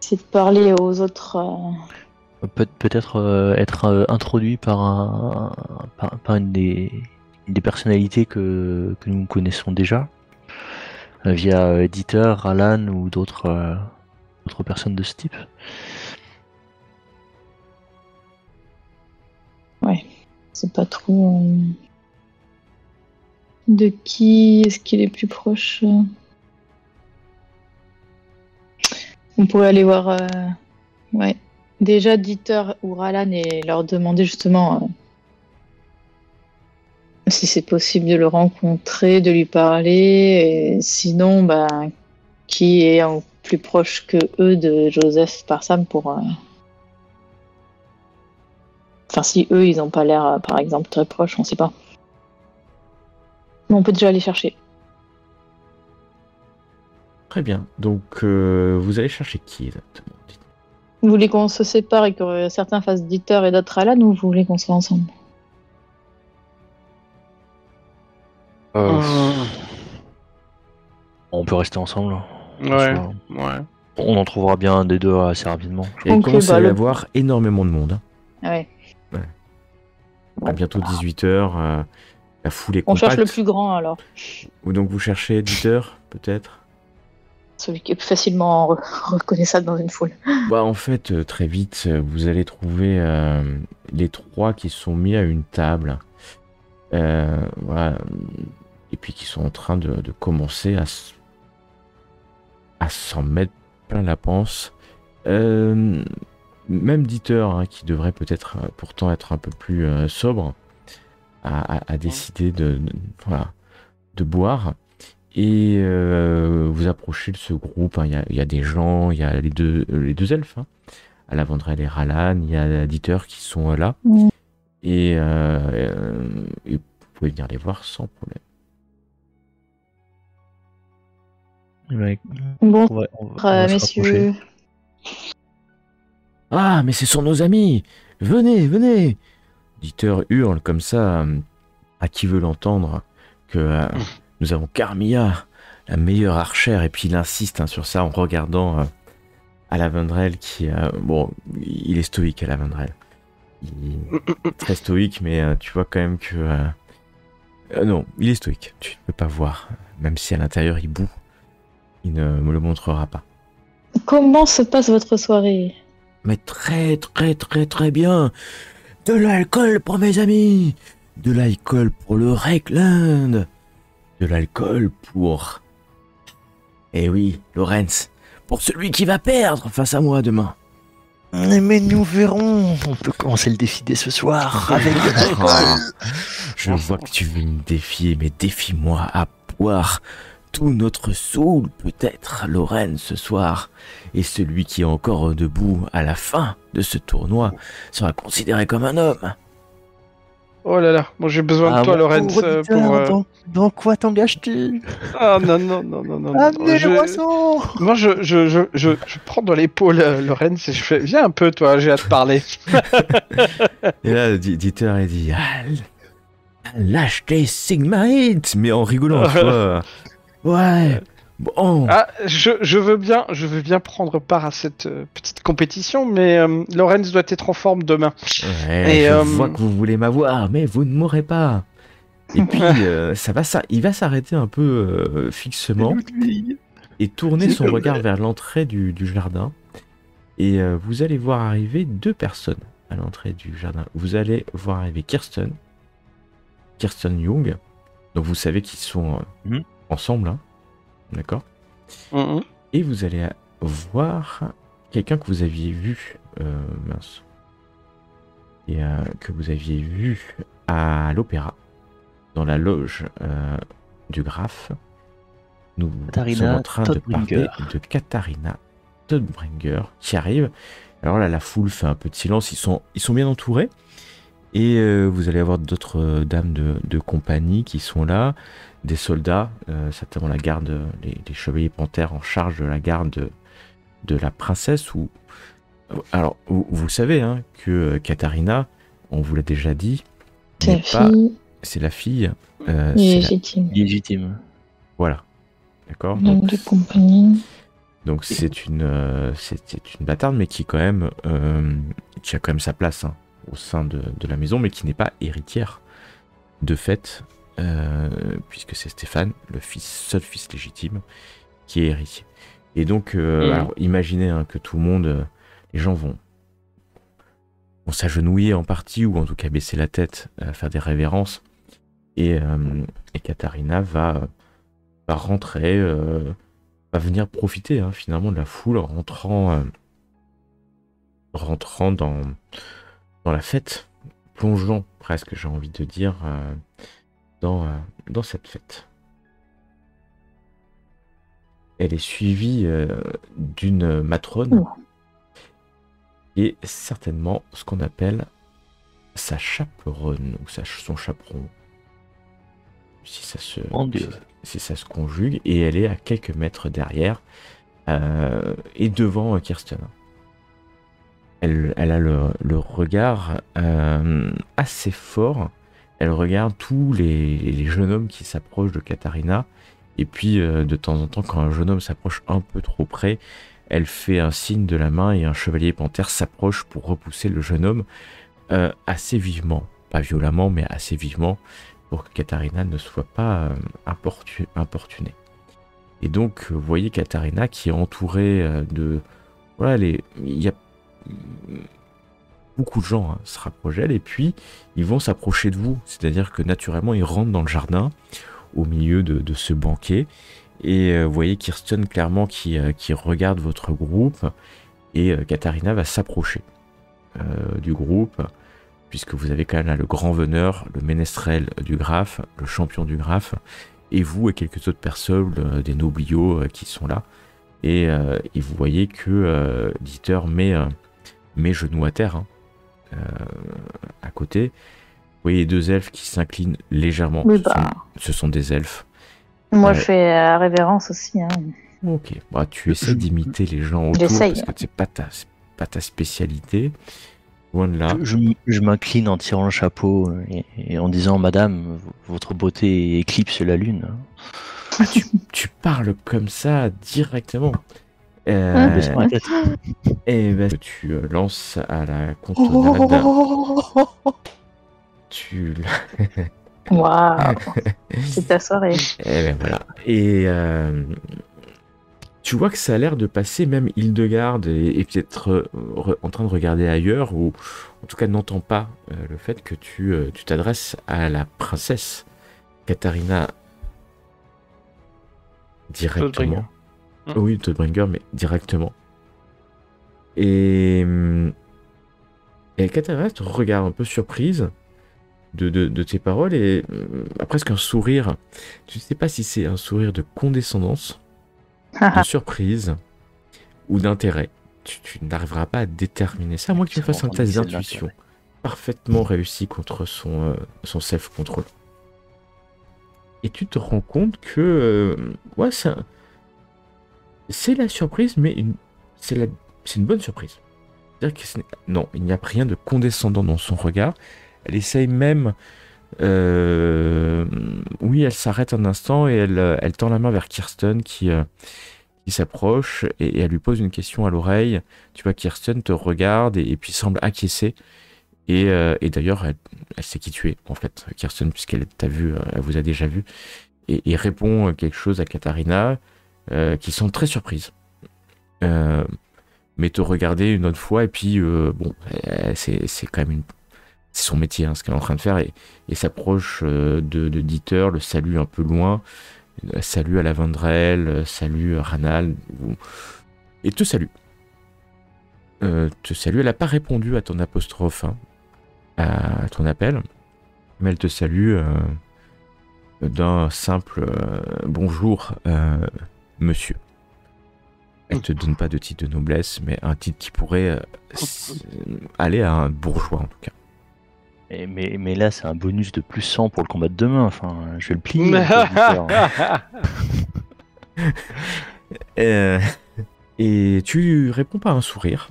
essayer de parler aux autres Peut-être être introduit par une des personnalités que nous connaissons déjà, via Dieter, Alan ou d'autres personnes de ce type. Ouais, c'est pas trop. De qui est-ce qu'il est plus proche On pourrait aller voir. Ouais. Déjà, Dieter ou Ralan et leur demander justement si c'est possible de le rencontrer, de lui parler. Et sinon, bah, qui est plus proche que eux de Joseph Parsam pour. Enfin, si eux, ils n'ont pas l'air, par exemple, très proches, on sait pas. Mais on peut déjà aller chercher. Très bien. Donc, vous allez chercher qui exactement? Vous voulez qu'on se sépare et que certains fassent Dieter et d'autres Alan, ou vous voulez qu'on soit ensemble? On peut rester ensemble. Ouais, Soit- ouais. On en trouvera bien un des deux assez rapidement. Et il Ok, commence bah, à y le- avoir énormément de monde. Hein. Ouais. À bientôt 18h. La foule est On compacte. cherche le plus grand alors. Ou donc vous cherchez éditeur, peut-être? Celui qui est plus facilement reconnaissable dans une foule. Bah en fait, très vite, vous allez trouver les trois qui sont mis à une table. Voilà. Et puis qui sont en train de commencer à s'en mettre plein la panse. Même Dieter, hein, qui devrait peut-être pourtant être un peu plus sobre, a décidé voilà, de boire. Et vous approchez de ce groupe, hein. Il y a des gens, il y a les deux elfes, hein, à la Vendrelle et Ralan, il y a Dieter qui sont là. Mm. Et vous pouvez venir les voir sans problème. Ouais, Bon, on va se rapprocher. messieurs. Ah, mais ce sont nos amis! Venez, venez! Dieter hurle comme ça, à qui veut l'entendre, que nous avons Carmilla, la meilleure archère, et puis il insiste, hein, sur ça en regardant à la Vendrelle qui... bon, il est stoïque à la Vendrelle. Il est très stoïque, mais tu vois quand même que... non, il est stoïque, tu ne peux pas voir. Même si à l'intérieur il bout, il ne me le montrera pas. Comment se passe votre soirée? Mais très très très très bien. De l'alcool pour mes amis. De l'alcool pour le Reikland. De l'alcool pour... Eh oui, Lorenz. Pour celui qui va perdre face à moi demain. Mais nous verrons. On peut commencer le défi dès ce soir avec de l'alcool. Je vois que tu veux me défier, mais défie-moi à boire tout notre soul, peut-être, Lorenz, ce soir. Et celui qui est encore debout à la fin de ce tournoi sera considéré comme un homme. Oh là là, bon, j'ai besoin de toi, Lorenz, pour... Dans quoi t'engages-tu? Ah non, non, non, non, non. Amenez je... le boisson. Moi, je prends dans l'épaule Lorenz et je fais, viens un peu, toi, j'ai hâte de parler. Et là, Dieter, il dit, lâche tes Sigmarite, mais en rigolant, tu vois. Ouais, bon. Ah, je veux bien prendre part à cette petite compétition, mais Lorenz doit être en forme demain. Ouais, Et, je vois que vous voulez m'avoir, mais vous ne mourrez pas. Et puis, il va s'arrêter un peu fixement et tourner son regard vers l'entrée du jardin. Et vous allez voir arriver deux personnes à l'entrée du jardin. Vous allez voir arriver Kirsten Young. Donc vous savez qu'ils sont ensemble, hein. D'accord. Et vous allez voir quelqu'un que vous aviez vu, et que vous aviez vu à l'opéra, dans la loge du graphe. Nous sommes en train de parler de Katharina Todbringer qui arrive. Alors là, la foule fait un peu de silence. Ils sont bien entourés. Et vous allez avoir d'autres dames de compagnie qui sont là, des soldats, certainement la garde, les chevaliers panthères en charge de la garde de la princesse. Alors, vous savez hein, que Katharina, on vous l'a déjà dit, C'est n'est pas, fille c'est la fille. c'est la- légitime. Légitime. Voilà, d'accord. Dame de compagnie. Donc c'est une bâtarde, mais qui quand même, qui a quand même sa place hein, au sein de la maison, mais qui n'est pas héritière de fait, puisque c'est Stéphane, le seul fils légitime, qui est héritier. Et donc, alors, imaginez hein, que tout le monde, les gens vont s'agenouiller en partie, ou en tout cas baisser la tête, faire des révérences, et Katharina va rentrer, va venir profiter hein, finalement de la foule, rentrant dans la fête, plongeant presque, j'ai envie de dire, dans cette fête. Elle est suivie d'une matrone, Ouh. et certainement ce qu'on appelle sa chaperonne, ou son chaperon, si ça se, Mon Dieu. si ça se conjugue, et elle est à quelques mètres derrière, et devant Kirsten. Elle a le regard assez fort. Elle regarde tous les jeunes hommes qui s'approchent de Katharina. Et puis, de temps en temps, quand un jeune homme s'approche un peu trop près, elle fait un signe de la main et un chevalier panthère s'approche pour repousser le jeune homme assez vivement. Pas violemment, mais assez vivement, pour que Katharina ne soit pas importunée. Et donc, vous voyez Katharina qui est entourée de... Voilà, il y a beaucoup de gens se rapprochent d'elle, et puis ils vont s'approcher de vous. C'est-à-dire que naturellement, ils rentrent dans le jardin, au milieu de ce banquet, et vous voyez Kirsten clairement qui regarde votre groupe, et Katharina va s'approcher du groupe, puisque vous avez quand même là le grand veneur, le ménestrel du Graphe, le champion du Graphe, et vous et quelques autres personnes, des nobliaux qui sont là, et vous voyez que Dieter met genoux à terre hein, à côté. Vous voyez deux elfes qui s'inclinent légèrement. Oui, bah. Ce sont des elfes. Moi, je fais révérence aussi. Hein. Ok, bah, tu essaies d'imiter les gens autour J'essaye. parce que c'est pas ta spécialité. Loin de là. Je m'incline en tirant le chapeau et en disant Madame, votre beauté éclipse la lune. Ah, tu parles comme ça directement. Baisse ma tête. Et ben, tu lances à la cantonade. Tu Waouh, c'est ta soirée. Et ben voilà. Et tu vois que ça a l'air de passer, même Hildegarde est peut-être en train de regarder ailleurs, ou en tout cas n'entend pas le fait que tu t'adresses à la princesse Katharina directement. Oui, Todbringer, mais directement. Et Katharina te regarde un peu surprise de tes paroles, et presque un sourire. Tu ne sais pas si c'est un sourire de condescendance, de surprise ou d'intérêt. Tu n'arriveras pas à déterminer ça, à moins que tu fasses un test d'intuition. Parfaitement réussi contre son self-control. Et tu te rends compte que ouais, c'est la surprise, mais c'est une bonne surprise. C'est-à-dire que non, il n'y a rien de condescendant dans son regard. Elle essaye même... oui, elle s'arrête un instant et elle tend la main vers Kirsten qui s'approche, et elle lui pose une question à l'oreille. Tu vois, Kirsten te regarde et puis semble acquiescer. Et d'ailleurs, elle sait qui tu es, en fait, Kirsten, puisqu'elle t'a vu, elle vous a déjà vu. Et répond quelque chose à Katharina, qui semble très surprise. Mais te regarder une autre fois, et puis, bon, c'est quand même c'est son métier, hein, ce qu'elle est en train de faire, et s'approche de Dieter, le salue un peu loin, salut à la Vendrelle, salut Ranal, et te salue. Elle n'a pas répondu à ton apostrophe, hein, à ton appel, mais elle te salue d'un simple bonjour, monsieur. Elle te donne pas de titre de noblesse, mais un titre qui pourrait aller à un bourgeois en tout cas. Mais là, c'est un bonus de plus 100 pour le combat de demain. Enfin, je vais le plier. Auditeur. Euh, Et tu réponds par un sourire,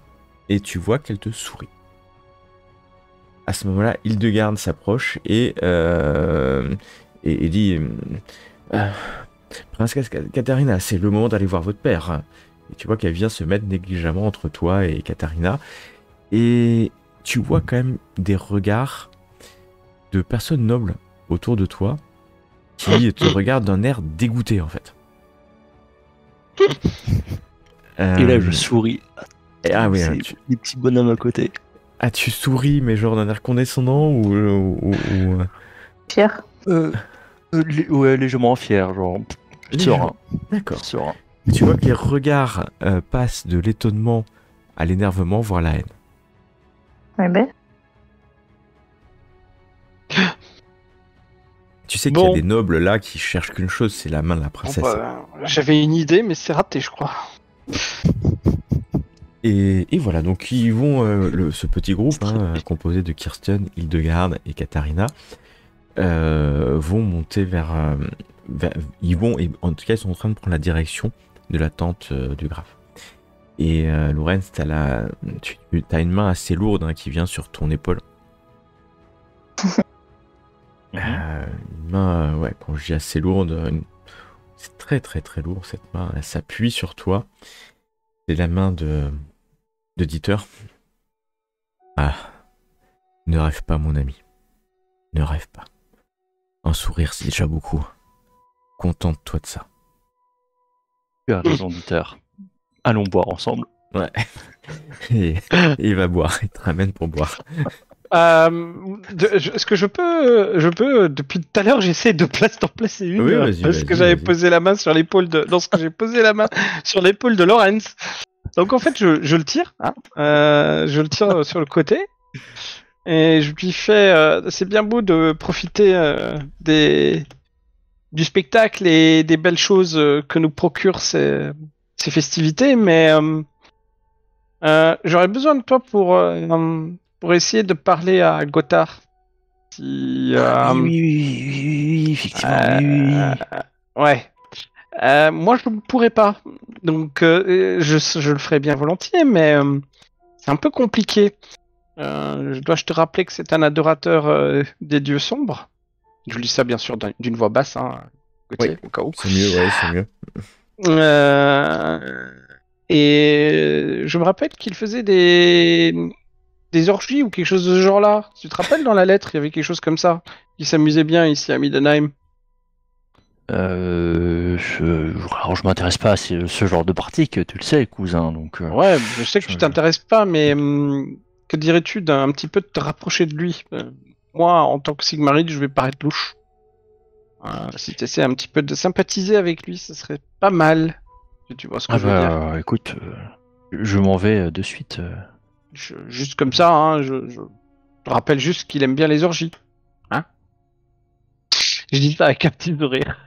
et tu vois qu'elle te sourit. À ce moment-là, Hildegarde s'approche et dit Princesse Katharina, c'est le moment d'aller voir votre père. Et tu vois qu'elle vient se mettre négligemment entre toi et Katharina. Et tu vois quand même des regards de personnes nobles autour de toi qui te regardent d'un air dégoûté en fait. Et là, je souris. Ah oui, C'est des petits bonhommes à côté. Ah, tu souris, mais genre d'un air condescendant ou... Pierre. Ouais, légèrement fier, genre. Serein. D'accord. Serein. Tu vois que les regards passent de l'étonnement à l'énervement, voire la haine. Ouais, ben. Tu sais qu'il y a des nobles là qui cherchent qu'une chose, c'est la main de la princesse. J'avais une idée, mais c'est raté, je crois. Et voilà, donc ils vont, ce petit groupe composé de Kirsten, Hildegarde et Katharina, vont monter vers, ils vont, et en tout cas ils sont en train de prendre la direction de la tente du graphe. Et Lorenz, t'as une main assez lourde qui vient sur ton épaule. Une main, ouais, quand je dis assez lourde, c'est très très très lourd cette main, elle s'appuie sur toi. C'est la main de Dieter. Ah, ne rêve pas mon ami, ne rêve pas. Un sourire c'est déjà beaucoup. Contente-toi de ça. Tu as raison, Dieter. Allons boire ensemble. Ouais. Et il va boire, il te ramène pour boire. Est-ce que je peux, depuis tout à l'heure, j'essaie de d'en placer une. Oui, vas-y, parce que j'avais posé la main sur l'épaule de. Lorsque j'ai posé la main sur l'épaule de Lorenz. Donc en fait, je le tire. Je le tire sur le côté. Et je lui fais. C'est bien beau de profiter du spectacle et des belles choses que nous procurent ces festivités, mais j'aurais besoin de toi pour essayer de parler à Gothard. Si, Oui, effectivement, oui. Ouais. Moi, je ne pourrais pas. Donc, je le ferais bien volontiers, mais c'est un peu compliqué. Dois-je te rappeler que c'est un adorateur des dieux sombres? Je dis ça, bien sûr, d'une voix basse, Gauthier, au cas où. C'est mieux, ouais, c'est mieux. Et je me rappelle qu'il faisait des orgies ou quelque chose de ce genre-là. Tu te rappelles dans la lettre, il y avait quelque chose comme ça. Il s'amusait bien ici à Middenheim. Alors je m'intéresse pas à ce genre de pratique, tu le sais, cousin. Donc. Ouais, je sais que tu t'intéresses pas, mais que dirais-tu d'un petit peu de te rapprocher de lui? Moi, en tant que Sigmarid, je vais paraître louche. Si tu essaies un petit peu de sympathiser avec lui, ce serait pas mal. Tu vois ce que je veux dire? Écoute, je m'en vais de suite. Juste comme ça, je rappelle juste qu'il aime bien les orgies. Je dis ça avec un petit sourire.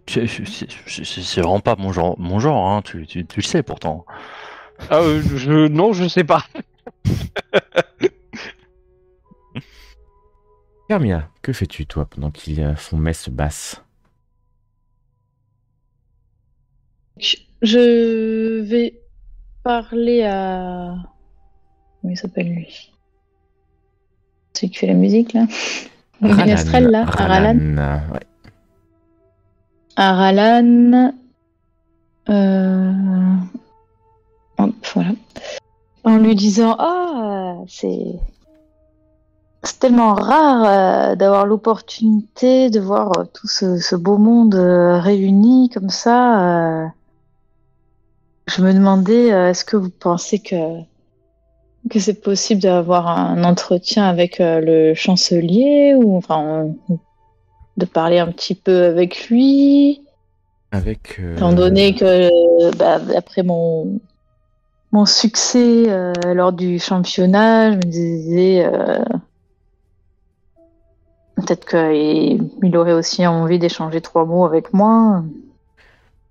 C'est vraiment pas mon genre, tu le sais pourtant. Non, je sais pas. Hermia, que fais-tu toi pendant qu'ils font messe basse? Je vais parler à... Comment il s'appelle lui? Celui qui fait la musique là? Ménestrel là? Aralan, ouais. Aralan. Hop, voilà. En lui disant c'est tellement rare d'avoir l'opportunité de voir tout ce beau monde réuni comme ça. Je me demandais, est-ce que vous pensez que c'est possible d'avoir un entretien avec le chancelier ou enfin de parler un petit peu avec lui, étant donné que après mon succès lors du championnat, je me disais peut-être qu'il aurait aussi envie d'échanger 3 mots avec moi.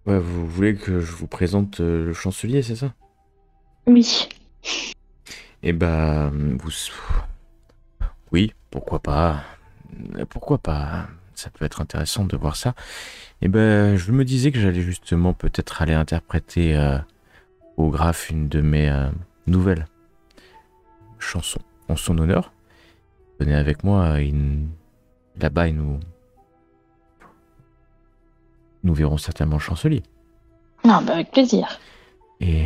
Ouais, vous voulez que je vous présente le chancelier, c'est ça? Oui. Eh bah, Oui, pourquoi pas. Pourquoi pas. Ça peut être intéressant de voir ça. Et ben, je me disais que j'allais justement peut-être aller interpréter au Graphe une de mes nouvelles chansons en son honneur. Venez avec moi, là-bas, et nous verrons certainement le chancelier. Non, bah avec plaisir. Et,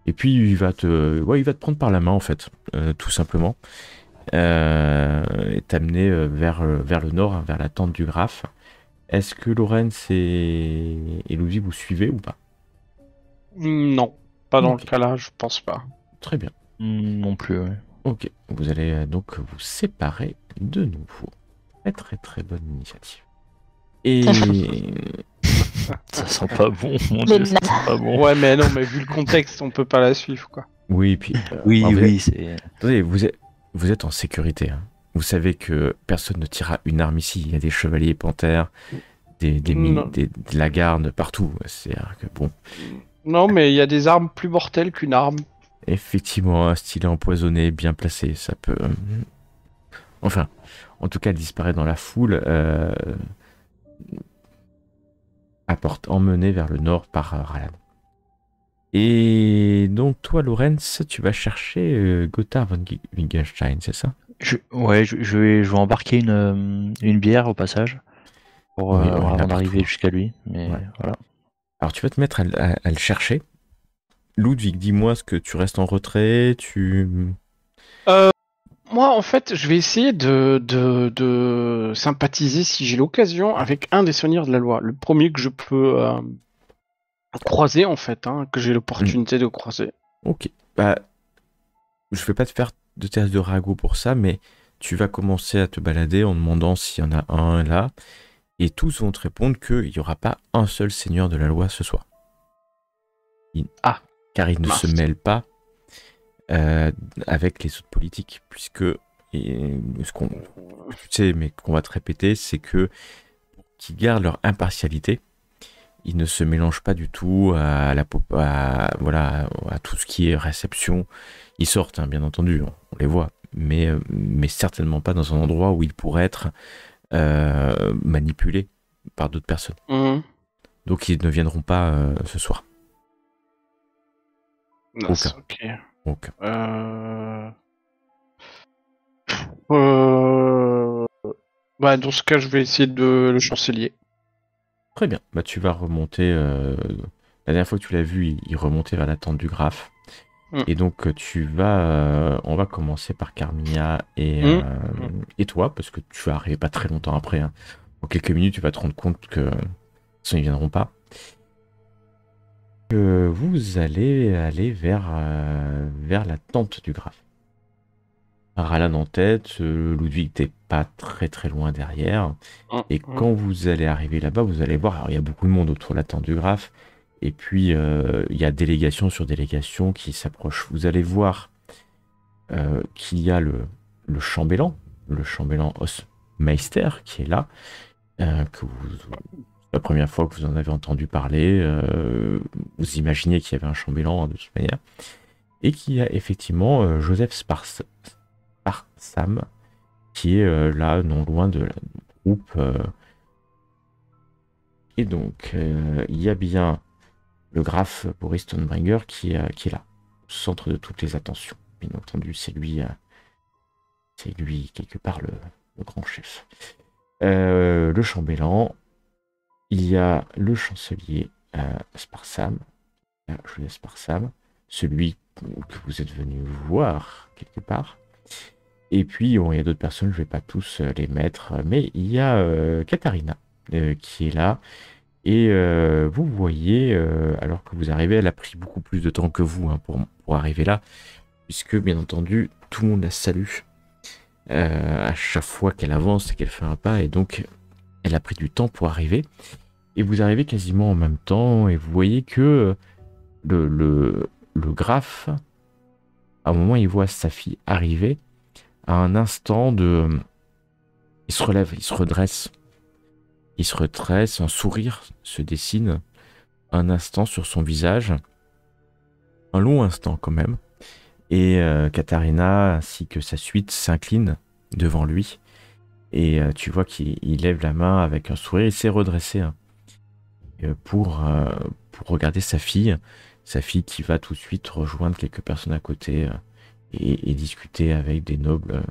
et puis il va te prendre par la main en fait, tout simplement, et t'amener vers le nord, hein, vers la tente du Graphe. Est-ce que Laurence et Louis vous suivez ou pas? Non, pas dans Ok. le cas là, je pense pas. Très bien. Non plus, ouais. Ok, vous allez donc vous séparer de nouveau. Très très très bonne initiative. Et Ça sent pas bon, mon Mais dieu, ça sent pas bon. Ouais, mais non, mais vu le contexte, on peut pas la suivre, quoi. oui, puis Oui, vous oui, êtes, c'est... attendez, vous êtes en sécurité, hein. Vous savez que personne ne tirera une arme ici. Il y a des chevaliers panthères, Non. de la garde partout. C'est-à-dire que bon, Non, mais il y a des armes plus mortelles qu'une arme. effectivement, un stylet empoisonné bien placé, ça peut. Enfin, en tout cas, disparaître dans la foule, emmené vers le nord par Ralan. Et donc, toi, Lorenz, tu vas chercher Gotthard von Wittgenstein, c'est ça? Je vais embarquer une bière au passage pour, Oui, bon, il y en a avant partout, d'arriver hein. jusqu'à lui. Mais Ouais. voilà. Alors, tu vas te mettre à le chercher. Ludwig, dis-moi ce que tu restes en retrait, Moi, en fait, je vais essayer de sympathiser, si j'ai l'occasion, avec un des seigneurs de la loi. Le premier que je peux croiser, en fait, hein, que j'ai l'opportunité de croiser. Ok. Bah, je vais pas te faire de test de ragot pour ça, mais tu vas commencer à te balader en demandant s'il y en a un là, et tous vont te répondre qu'il n'y aura pas un seul seigneur de la loi ce soir. Ah, car il ne se mince. mêle pas avec les autres politiques, puisque ce qu'on tu sais, mais qu'on va te répéter, c'est que qu'ils gardent leur impartialité. Ils ne se mélangent pas du tout voilà, à tout ce qui est réception. Ils sortent, hein, bien entendu, on les voit, mais certainement pas dans un endroit où ils pourraient être manipulés par d'autres personnes. Mhm. Donc ils ne viendront pas ce soir. Mince, ok. Donc, Bah, dans ce cas, je vais essayer de le chancelier. très bien. Bah, tu vas remonter. La dernière fois que tu l'as vu, il remontait vers la tente du Graphe. Mm. Et donc, on va commencer par Carmilla et toi, parce que tu vas arriver pas très longtemps après, hein. En quelques minutes, tu vas te rendre compte que de toute façon, ils viendront pas. Que vous allez aller vers la tente du Graphe. Ralan en tête, Ludwig t'es pas très très loin derrière. Et quand vous allez arriver là-bas, vous allez voir, alors il y a beaucoup de monde autour de la tente du Graphe. Et puis il y a délégation sur délégation qui s'approche. Vous allez voir qu'il y a le chambellan Osmeister qui est là. La première fois que vous en avez entendu parler, vous imaginez qu'il y avait un chambellan, hein, de toute manière. Et qu'il y a effectivement Joseph Sparsam, qui est là, non loin du groupe. Et donc, il y a bien le graphe Boris Stonebringer qui est là, au centre de toutes les attentions. Bien entendu, c'est lui quelque part le grand chef. Le chambellan, il y a le chancelier Sparsam, Julius Sparsam, celui que vous êtes venu voir quelque part. Et puis, bon, il y a d'autres personnes, je ne vais pas tous les mettre, mais il y a Katharina qui est là. Et vous voyez, alors que vous arrivez, elle a pris beaucoup plus de temps que vous, hein, pour arriver là, puisque bien entendu, tout le monde la salue à chaque fois qu'elle avance et qu'elle fait un pas, et donc elle a pris du temps pour arriver. Et vous arrivez quasiment en même temps, et vous voyez que le graphe, à un moment, il voit sa fille arriver, à un instant il se relève, il se redresse. Il se redresse, un sourire se dessine un instant sur son visage. Un long instant quand même. Et Katharina ainsi que sa suite s'inclinent devant lui. Et tu vois qu'il lève la main avec un sourire. Il s'est redressé hein, pour regarder sa fille qui va tout de suite rejoindre quelques personnes à côté et discuter avec des nobles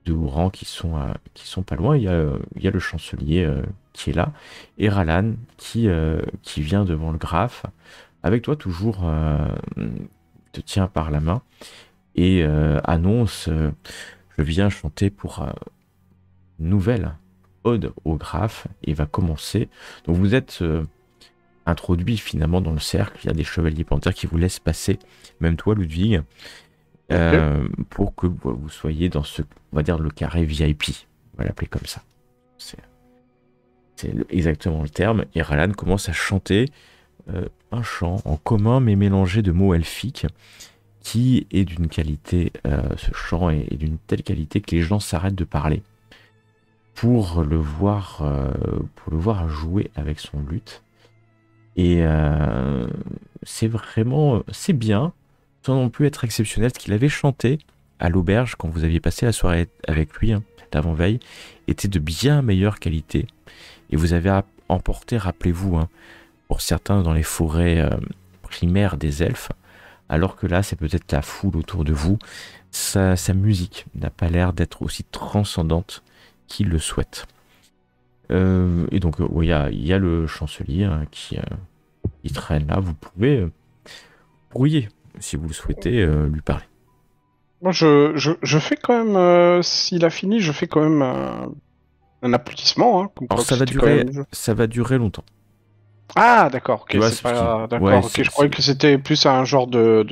de haut rang qui sont pas loin. Il y a le chancelier qui est là et Ralan qui vient devant le graphe avec toi toujours te tient par la main et annonce je viens chanter pour nouvelle ode au graphe et va commencer. Donc vous êtes introduit finalement dans le cercle, il y a des chevaliers panthères qui vous laissent passer, même toi Ludwig, pour que vous soyez dans ce, on va dire le carré VIP, on va l'appeler comme ça. C'est exactement le terme. Et Ralan commence à chanter un chant en commun mais mélangé de mots elfiques qui est d'une qualité, ce chant est d'une telle qualité que les gens s'arrêtent de parler pour le voir jouer avec son luth. Et c'est bien, sans non plus être exceptionnel. Ce qu'il avait chanté à l'auberge quand vous aviez passé la soirée avec lui, hein, l'avant-veille, était de bien meilleure qualité. Et vous avez emporté, rappelez-vous, hein, pour certains dans les forêts primaires des elfes, alors que là, c'est peut-être la foule autour de vous. Sa musique n'a pas l'air d'être aussi transcendante qu'il le souhaite. Et donc, il y a le chancelier hein, qui traîne là. Vous pouvez brouiller, si vous le souhaitez, lui parler. Moi, je fais quand même, s'il a fini, je fais quand même un applaudissement. Hein, Alors, ça va durer longtemps. Ah, d'accord, ok, vois, c'est pas... D'accord, ouais, ok, je croyais que c'était plus un genre de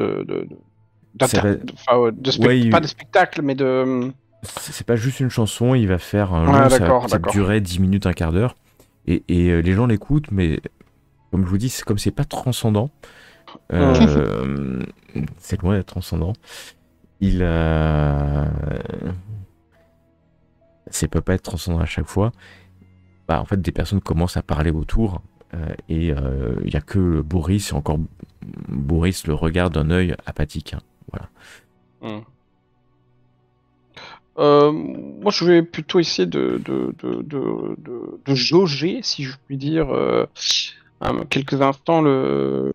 pas de spectacle, mais de... C'est pas juste une chanson, il va faire un long, ça durait 10 minutes, un quart d'heure, et les gens l'écoutent, mais comme je vous dis, comme c'est pas transcendant, c'est loin d'être transcendant, c'est peut pas être transcendant à chaque fois, bah, en fait des personnes commencent à parler autour, et il y a que Boris, et encore Boris le regarde d'un œil apathique, hein, voilà. Moi, je vais plutôt essayer de jauger, si je puis dire, quelques instants le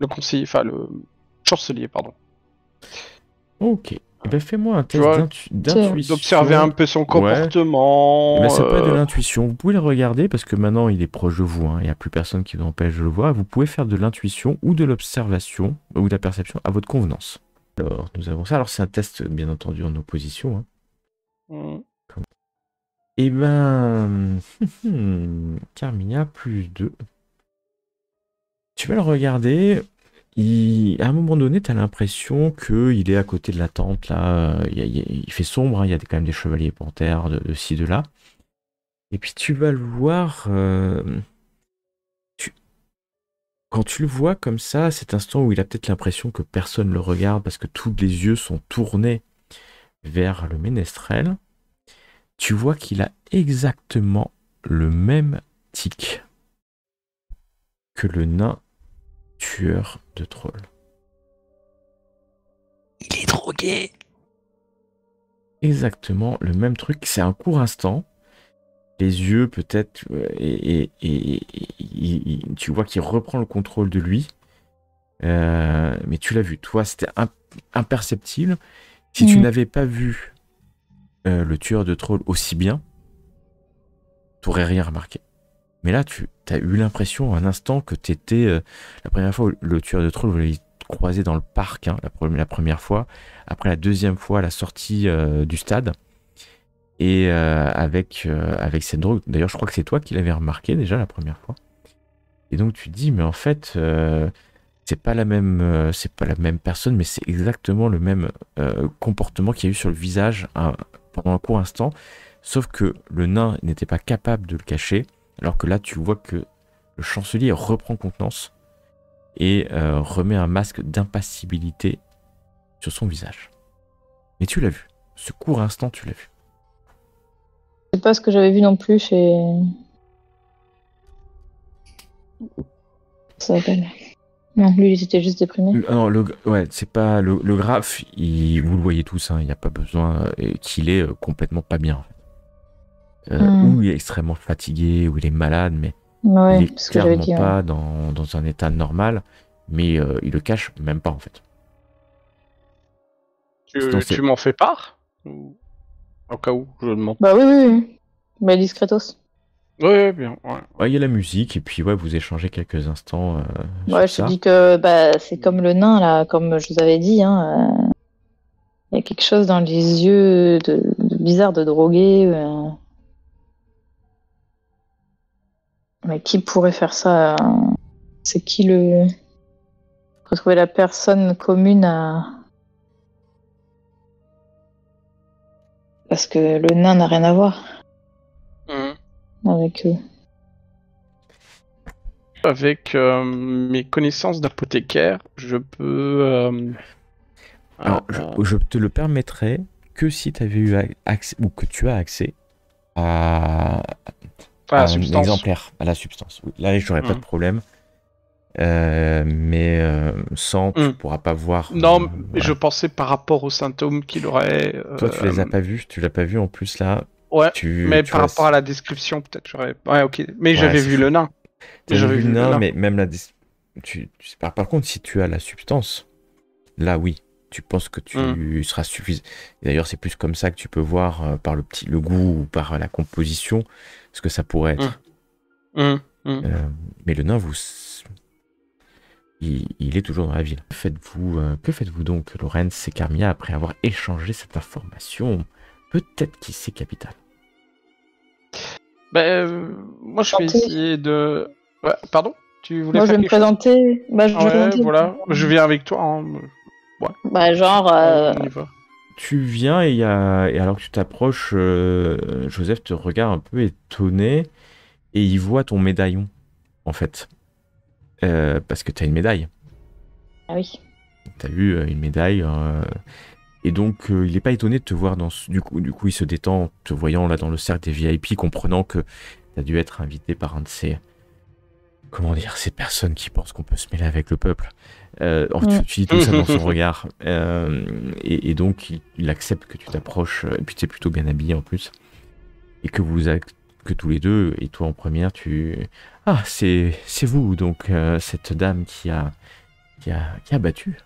conseiller, enfin le chancelier, pardon. Ok. Eh ben, fais-moi un test d'intuition. D'observer un peu son comportement. Eh ben, ça peut être de l'intuition. Vous pouvez le regarder parce que maintenant il est proche de vous. Hein. Il n'y a plus personne qui vous empêche de le voir. Vous pouvez faire de l'intuition ou de l'observation ou de la perception à votre convenance. Alors, nous avons ça. Alors, c'est un test, bien entendu, en opposition. Hein. Eh ben... Carmilla, +2. Tu vas le regarder. À un moment donné, tu as l'impression qu'il est à côté de la tente. Là. Il fait sombre. Hein. Il y a quand même des chevaliers panthères de ci, de là. Et puis, tu vas le voir... Quand tu le vois comme ça, cet instant où il a peut-être l'impression que personne le regarde parce que tous les yeux sont tournés vers le ménestrel, tu vois qu'il a exactement le même tic que le nain tueur de trolls. Il est drogué. Exactement le même truc, c'est un court instant. Les yeux peut-être, et tu vois qu'il reprend le contrôle de lui. Mais tu l'as vu, toi c'était imperceptible. Si tu n'avais pas vu le tueur de trolls aussi bien, t'aurais rien remarqué. Mais là, tu as eu l'impression un instant que t'étais... la première fois, le tueur de trolls, vous l'avez croisé dans le parc, hein, la première fois. Après la deuxième fois, à la sortie du stade. Et avec cette drogue, d'ailleurs je crois que c'est toi qui l'avais remarqué déjà la première fois. Et donc tu te dis mais en fait c'est pas la même personne, mais c'est exactement le même comportement qu'il y a eu sur le visage pendant un court instant, sauf que le nain n'était pas capable de le cacher, alors que là tu vois que le chancelier reprend contenance et remet un masque d'impassibilité sur son visage. Mais tu l'as vu, ce court instant tu l'as vu. C'est pas ce que j'avais vu non plus chez... Ça s'appelle... Non, lui, il était juste déprimé. Non, ouais, c'est pas le graphe, vous le voyez tous, il n'y a pas besoin qu'il est complètement pas bien. Ou il est extrêmement fatigué, ou il est malade, mais Ouais, il est c'est ce que j'avais clairement dit. pas dans un état normal, mais il le cache même pas en fait. Sinon, Tu m'en fais part Ou- Au cas où, je demande. Bah oui. Mais discretos. Ouais, bien. Ouais. Ouais, il y a la musique, et puis ouais, vous échangez quelques instants Ouais, sur je te ça. dis que bah, c'est comme le nain, là, comme je vous avais dit. Hein, il y a quelque chose dans les yeux de bizarre, de drogué. Mais qui pourrait faire ça C'est qui le... Retrouver la personne commune à... Parce que le nain n'a rien à voir avec eux. Avec mes connaissances d'apothicaire, je peux... Alors, je te le permettrai que si tu avais eu accès, ou que tu as accès à la un substance. exemplaire, à la substance. Oui, là, j'aurais pas de problème. Mais sans, tu pourras pas voir. Non, voilà. je pensais par rapport aux symptômes qu'il aurait... Toi, tu les as pas vus, tu l'as pas vu en plus là. Ouais, tu par rapport à la description, peut-être j'aurais... Ouais, ok. Mais j'avais vu le nain. J'avais vu le nain, mais même par contre, si tu as la substance, là, oui. Tu penses que tu seras suffisant. D'ailleurs, c'est plus comme ça que tu peux voir par le goût ou par la composition ce que ça pourrait être. Mais le nain, il est toujours dans la ville. Que faites-vous donc, Lorenz et Carmilla, après avoir échangé cette information? Peut-être qui c'est capital. Moi, je vais essayer de... Ouais, pardon? Tu voulais Moi, je faire vais me quelque chose présenter. Bah, je vais me présenter. Voilà. Je viens avec toi. Hein. Ouais. Bah, genre... On y va. Tu viens et alors que tu t'approches, Joseph te regarde un peu étonné et il voit ton médaillon, en fait. Parce que tu as une médaille. Ah oui. Tu as eu une médaille. Et donc, il n'est pas étonné de te voir du coup, il se détend, te voyant là dans le cercle des VIP, comprenant que tu as dû être invité par un de ces... Comment dire, ces personnes qui pensent qu'on peut se mêler avec le peuple. Tu dis tout ça dans son regard. Et donc, il accepte que tu t'approches, et puis tu es plutôt bien habillé en plus. Et que tous les deux, et toi en première, Ah, c'est vous, donc, cette dame qui a battu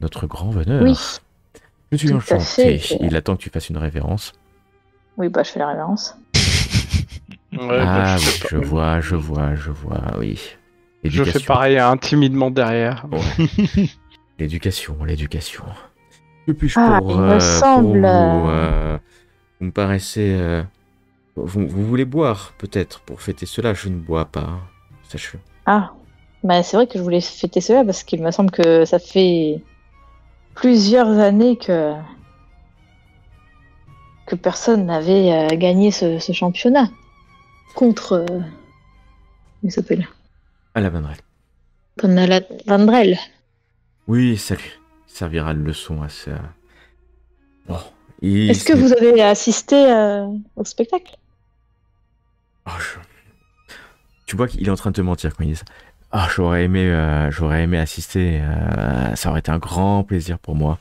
notre grand veneur. Oui. Je suis enchanté. Il attend que tu fasses une révérence. Oui, bah, je fais la révérence. Ouais, oui, je vois, oui. Je fais pareil, timidement derrière. Ouais. L'éducation. Que puis-je il me semble... vous me paraissez... Vous voulez boire, peut-être, pour fêter cela? Je ne bois pas, hein, sache-le. Ah, bah, c'est vrai que je voulais fêter cela, parce qu'il me semble que ça fait plusieurs années que personne n'avait gagné ce championnat. Contre... comment il s'appelle? À la Vandrel. Comme à la Vandrel. Oui, salut. Il servira de leçon à ça. Bon. Est-ce que vous avez assisté au spectacle? Tu vois qu'il est en train de te mentir quand il dit ça. J'aurais aimé assister. Ça aurait été un grand plaisir pour moi.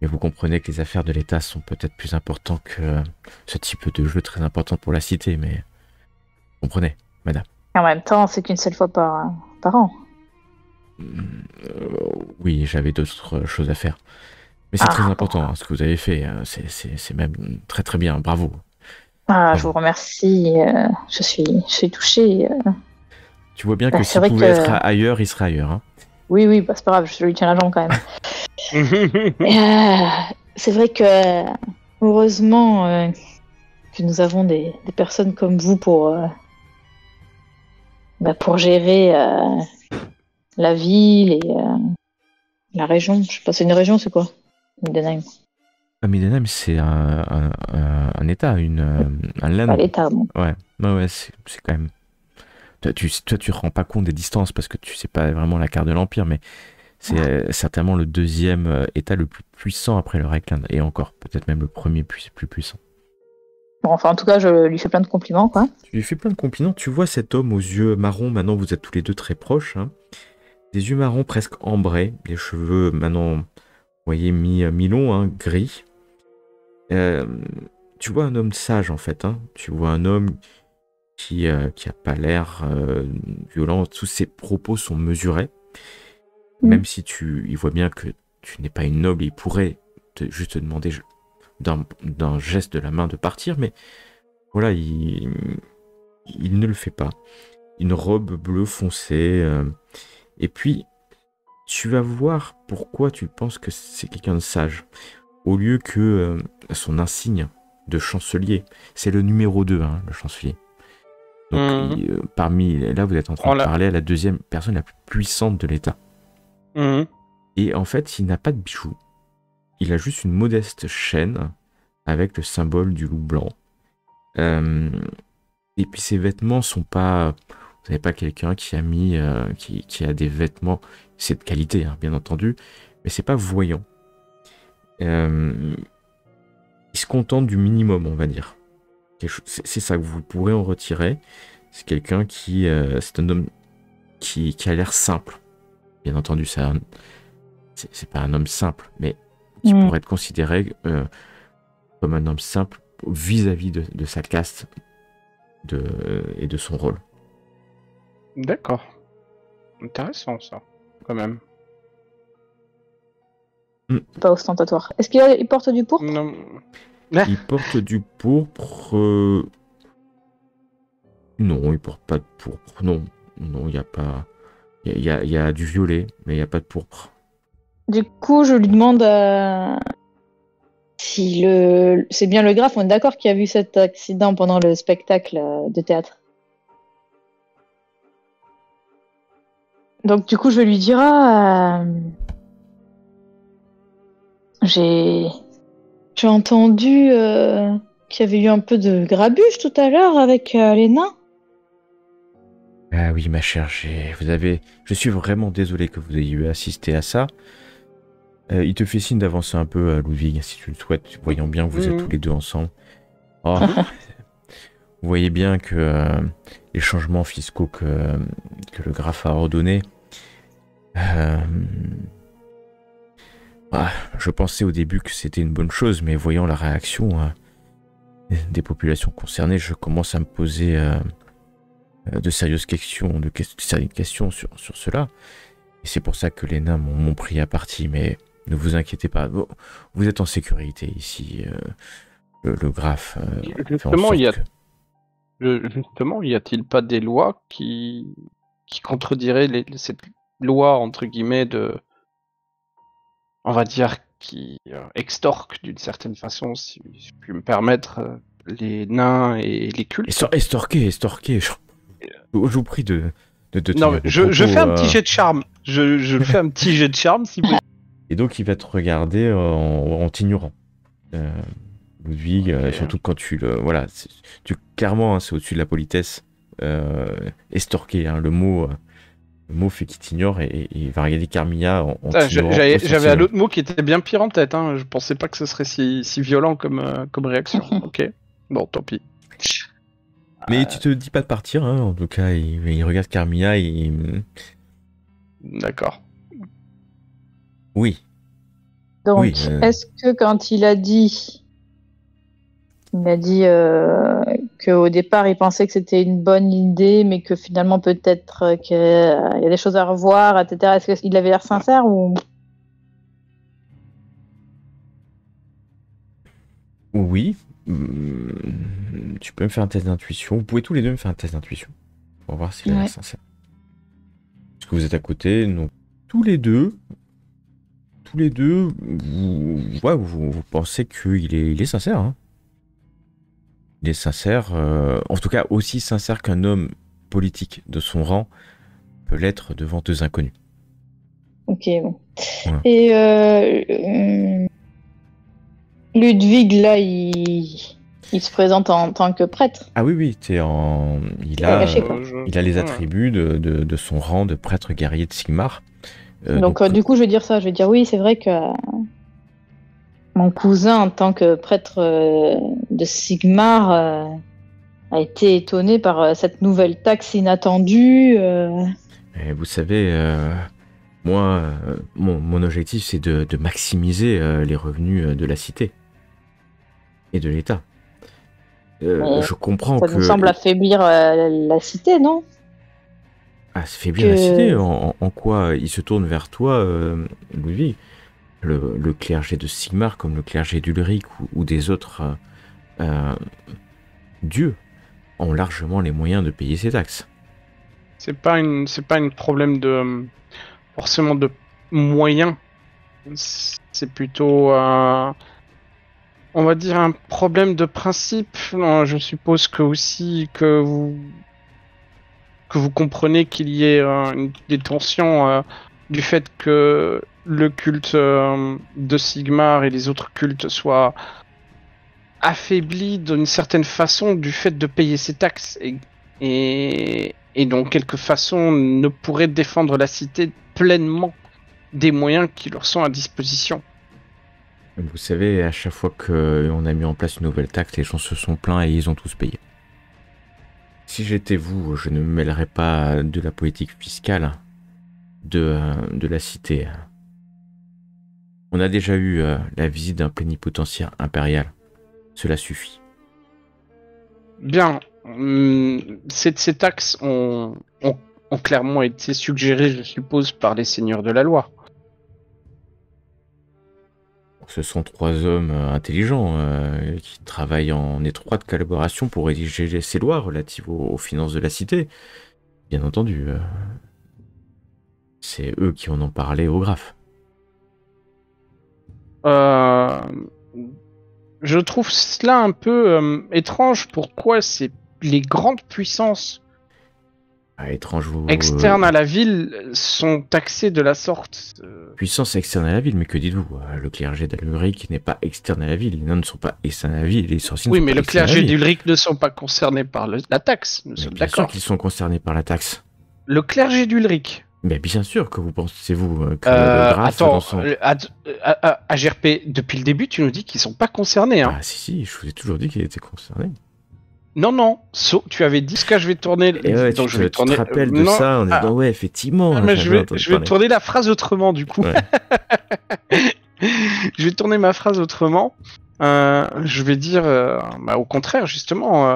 Mais vous comprenez que les affaires de l'État sont peut-être plus importantes que ce type de jeu très important pour la cité, mais... Comprenez, madame. En même temps, c'est qu'une seule fois par an. Oui, j'avais d'autres choses à faire. Mais c'est très important ce que vous avez fait. C'est même très très bien. Bravo. Je vous remercie. Je suis touchée. Tu vois bien que s'il pouvait être ailleurs, il serait ailleurs. Hein. Oui, bah, c'est pas grave, je lui tiens la jambe quand même. C'est vrai que, heureusement, que nous avons des personnes comme vous pour gérer la ville et la région. Je sais pas, c'est une région, c'est quoi? Middenheim. Middenheim, c'est un état, un land. Pas l'État, bon. Ouais, c'est quand même... Toi, tu rends pas compte des distances parce que tu sais pas vraiment la carte de l'Empire, mais c'est certainement le deuxième état le plus puissant après le Reichland, et encore, peut-être même le premier plus puissant. Bon, enfin, en tout cas, je lui fais plein de compliments, quoi. Tu lui fais plein de compliments. Tu vois cet homme aux yeux marrons, maintenant vous êtes tous les deux très proches, hein. Des yeux marrons presque ambrés, des cheveux maintenant, vous voyez, mi-longs, hein, gris. Euh, Tu vois un homme sage en fait, hein. Tu vois un homme qui a pas l'air violent. Tous ses propos sont mesurés. Même si il voit bien que tu n'es pas une noble, il pourrait juste te demander d'un geste de la main de partir, mais voilà, il ne le fait pas. Une robe bleue foncée, et puis tu vas voir pourquoi tu penses que c'est quelqu'un de sage. Au lieu que son insigne de chancelier, c'est le numéro 2, hein, le chancelier. Donc, là, vous êtes en train de parler à la deuxième personne la plus puissante de l'État. Et en fait, il n'a pas de bijoux. Il a juste une modeste chaîne avec le symbole du loup blanc. Et puis ses vêtements sont pas... Vous n'avez pas quelqu'un qui a mis... qui a des vêtements... C'est de qualité, hein, bien entendu. Mais c'est pas voyant. Il se contente du minimum, on va dire. C'est ça que vous pourrez en retirer. C'est quelqu'un qui... c'est un homme qui a l'air simple. Bien entendu, c'est pas un homme simple, mais qui pourrait être considéré comme un homme simple vis-à-vis de sa caste et de son rôle. D'accord. Intéressant ça, quand même. Pas ostentatoire. Est-ce qu'il porte du pourpre? Non. Il porte du pourpre. Non, il porte pas de pourpre. Non, il n'y a pas. Il y a du violet, mais il n'y a pas de pourpre. Du coup, je lui demande si c'est bien le graphe. On est d'accord qui a vu cet accident pendant le spectacle de théâtre. Donc, du coup, je vais lui dire j'ai entendu qu'il y avait eu un peu de grabuge tout à l'heure avec les nains. Ah oui, ma chère, je suis vraiment désolé que vous ayez eu à assister à ça. Il te fait signe d'avancer un peu, Ludwig, si tu le souhaites, voyons bien que vous êtes tous les deux ensemble. Oh, vous voyez bien que les changements fiscaux que le graphe a ordonnés, je pensais au début que c'était une bonne chose, mais voyant la réaction des populations concernées, je commence à me poser de sérieuses questions, sur cela. Et c'est pour ça que les nains m'ont pris à partie, mais ne vous inquiétez pas, vous êtes en sécurité ici. Le graphe justement, justement, y a-t-il pas des lois qui contrediraient cette loi, entre guillemets, on va dire, qui extorque d'une certaine façon, si je puis me permettre, les nains et les cultes? Estorquer. Je vous prie de non, mais je fais un petit jet de charme. Je fais un petit jet de charme, si vous... Et donc il va te regarder en t'ignorant. Ludwig, okay. Surtout quand tu le... Voilà, clairement, hein, c'est au-dessus de la politesse. Estorquer, hein, le mot fait qu'il t'ignore et il va regarder Carmilla en t'ignorant. J'avais un autre mot qui était bien pire en tête. Hein. Je pensais pas que ce serait si violent comme réaction. Ok, bon, tant pis. Mais tu te dis pas de partir, hein. En tout cas, il regarde Carmilla et... D'accord. Oui. Donc, oui, est-ce que quand il a dit qu'au départ il pensait que c'était une bonne idée, mais que finalement peut-être qu'il y a des choses à revoir, etc. Est-ce qu'il avait l'air sincère ou... Oui. Tu peux me faire un test d'intuition. Vous pouvez tous les deux me faire un test d'intuition. Pour voir s'il a l'air sincère. Parce que vous êtes à côté, donc tous les deux, vous pensez qu'il est sincère. Hein. Il est sincère, en tout cas aussi sincère qu'un homme politique de son rang peut l'être devant deux inconnus. Ok, bon. Voilà. Et Ludwig, là, il se présente en tant que prêtre. Ah oui, il a les attributs de son rang de prêtre guerrier de Sigmar. Donc, du coup, je vais dire ça. Je vais dire oui, c'est vrai que mon cousin, en tant que prêtre de Sigmar, a été étonné par cette nouvelle taxe inattendue. Et vous savez, Moi, mon objectif, c'est de maximiser les revenus de la cité et de l'État. Mais Je comprends ça que... nous semble affaiblir la cité, non? Ah, ça fait bien la cité. En quoi il se tourne vers toi, Louis? Le clergé de Sigmar, comme le clergé d'Ulric ou des autres dieux, ont largement les moyens de payer ces taxes. C'est pas une problème de forcément de moyens. C'est plutôt on va dire un problème de principe. Non, je suppose que aussi que vous comprenez qu'il y ait des tensions du fait que le culte de Sigmar et les autres cultes soient affaiblis d'une certaine façon du fait de payer ses taxes et donc quelque façon ne pourraient défendre la cité pleinement des moyens qui leur sont à disposition. Vous savez, à chaque fois qu'on a mis en place une nouvelle taxe, les gens se sont plaints et ils ont tous payé. Si j'étais vous, je ne me mêlerais pas de la politique fiscale de la cité. On a déjà eu la visite d'un plénipotentiaire impérial. Cela suffit. Bien, ces taxes ont clairement été suggérées, je suppose, par les seigneurs de la loi. Ce sont 3 hommes intelligents qui travaillent en étroite collaboration pour rédiger ces lois relatives aux finances de la cité. Bien entendu, c'est eux qui en ont parlé au graphe. Je trouve cela un peu étrange. Pourquoi les grandes puissances Étrange, externes à la ville sont taxées de la sorte? Puissance externe à la ville, mais que dites-vous? Le clergé d'Ulric n'est pas externe à la ville, les nains ne sont pas externes à la ville, les sorciers Oui, ne sont mais pas le externes à la clergé ville. d'Ulric ne sont pas concernés par la taxe, nous sommes Bien sûr d'accord. qu'ils sont concernés par la taxe. Le clergé d'Ulric. Mais bien sûr que vous pensez-vous que le graphe Attends, dans son... à GRP, depuis le début, tu nous dis qu'ils sont pas concernés. Hein. Ah si, je vous ai toujours dit qu'il était concerné. Non, tu avais dit ce que je vais tourner. Et ouais, donc tu te rappelles de non, ça en disant ouais, effectivement. mais je vais tourner la phrase autrement du coup. Ouais. Je vais tourner ma phrase autrement. Je vais dire, au contraire justement,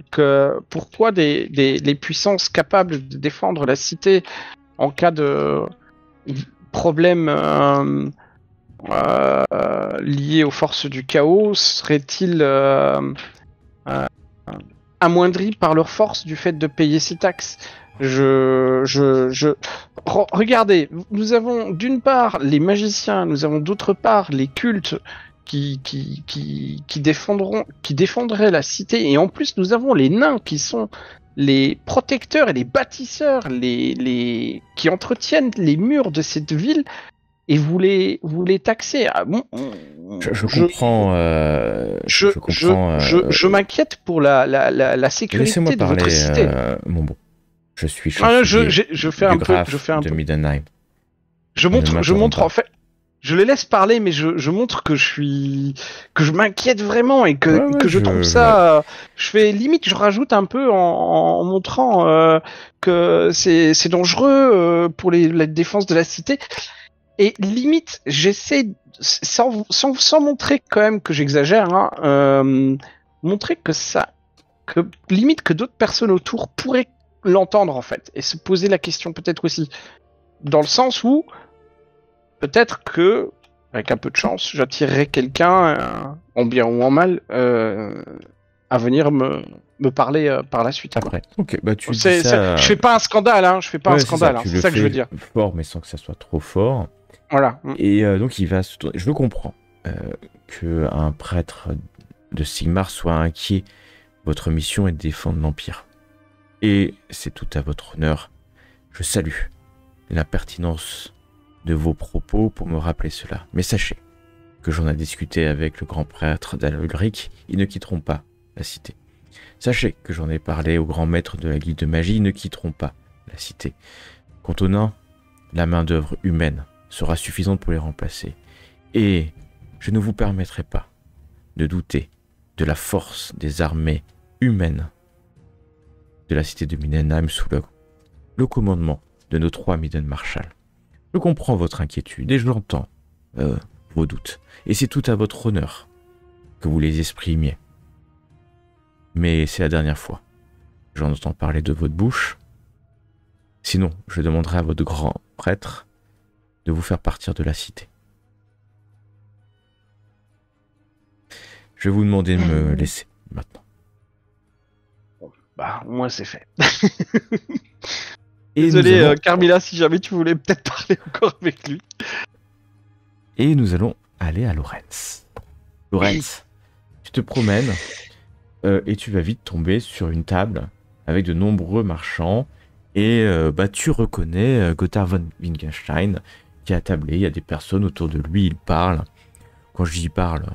que pourquoi les puissances capables de défendre la cité en cas de problème lié aux forces du chaos seraient-ils amoindris par leur force du fait de payer ces taxes? Regardez, nous avons d'une part les magiciens, nous avons d'autre part les cultes qui défendraient la cité, et en plus nous avons les nains qui sont les protecteurs et les bâtisseurs, qui entretiennent les murs de cette ville, et vous les taxez. Ah, bon, Je comprends. je m'inquiète pour la sécurité Laissez-moi de parler, votre cité. mon bon. Je suis Je fais un peu. de Middenheim. Je Ne montre m'interromps en fait. Je les laisse parler, mais je montre que je m'inquiète vraiment et que je trouve ça. Je fais limite, je rajoute un peu en montrant que c'est dangereux pour la défense de la cité. Et limite, j'essaie, sans montrer quand même que j'exagère, montrer que limite que d'autres personnes autour pourraient l'entendre en fait et se poser la question peut-être aussi, dans le sens où peut-être que, avec un peu de chance, j'attirerai quelqu'un, en bien ou en mal, à venir me parler par la suite. Après. Ok, bah tu dis ça... Je fais pas un scandale, hein. Je fais pas un scandale, hein. C'est ça que je veux dire. Fort, mais sans que ça soit trop fort. Voilà. Et donc il va se tourner. Je le comprends que un prêtre de Sigmar soit inquiet. Votre mission est de défendre l'Empire. Et c'est tout à votre honneur. Je salue la pertinence de vos propos pour me rappeler cela. Mais sachez que j'en ai discuté avec le grand prêtre d'Ulric, ils ne quitteront pas la cité. Sachez que j'en ai parlé au grand maître de la guilde de magie, ils ne quitteront pas la cité. Quant aux nains, la main d'œuvre humaine sera suffisante pour les remplacer. Et je ne vous permettrai pas de douter de la force des armées humaines de la cité de Middenheim sous le commandement de nos 3 Midden Marshals. Je comprends votre inquiétude et je l'entends, vos doutes. Et c'est tout à votre honneur que vous les exprimiez. Mais c'est la dernière fois que j'en entends parler de votre bouche. Sinon, je demanderai à votre grand prêtre de vous faire partir de la cité. Je vais vous demander de me laisser maintenant. Bah, au moins c'est fait. Et Désolé, nous allons- Carmilla, si jamais tu voulais peut-être parler encore avec lui. Et nous allons aller à Lorenz. Lorenz, tu te promènes et tu vas vite tomber sur une table avec de nombreux marchands. Et tu reconnais Gotthard von Wittgenstein qui est attablé. Il y a des personnes autour de lui, il parle. Quand je dis parle,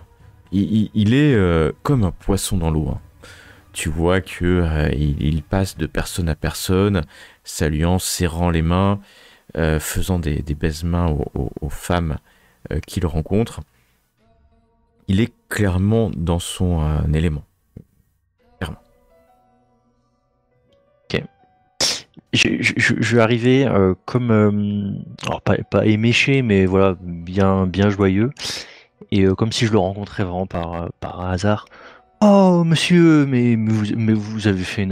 il est comme un poisson dans l'eau. Hein. Tu vois que il passe de personne à personne, saluant, serrant les mains, faisant des baise-mains aux femmes qu'il rencontre. Il est clairement dans son élément. Clairement. Je vais arriver comme, alors pas éméché, mais voilà, bien joyeux. Et comme si je le rencontrais vraiment par hasard. Oh, monsieur, mais vous avez fait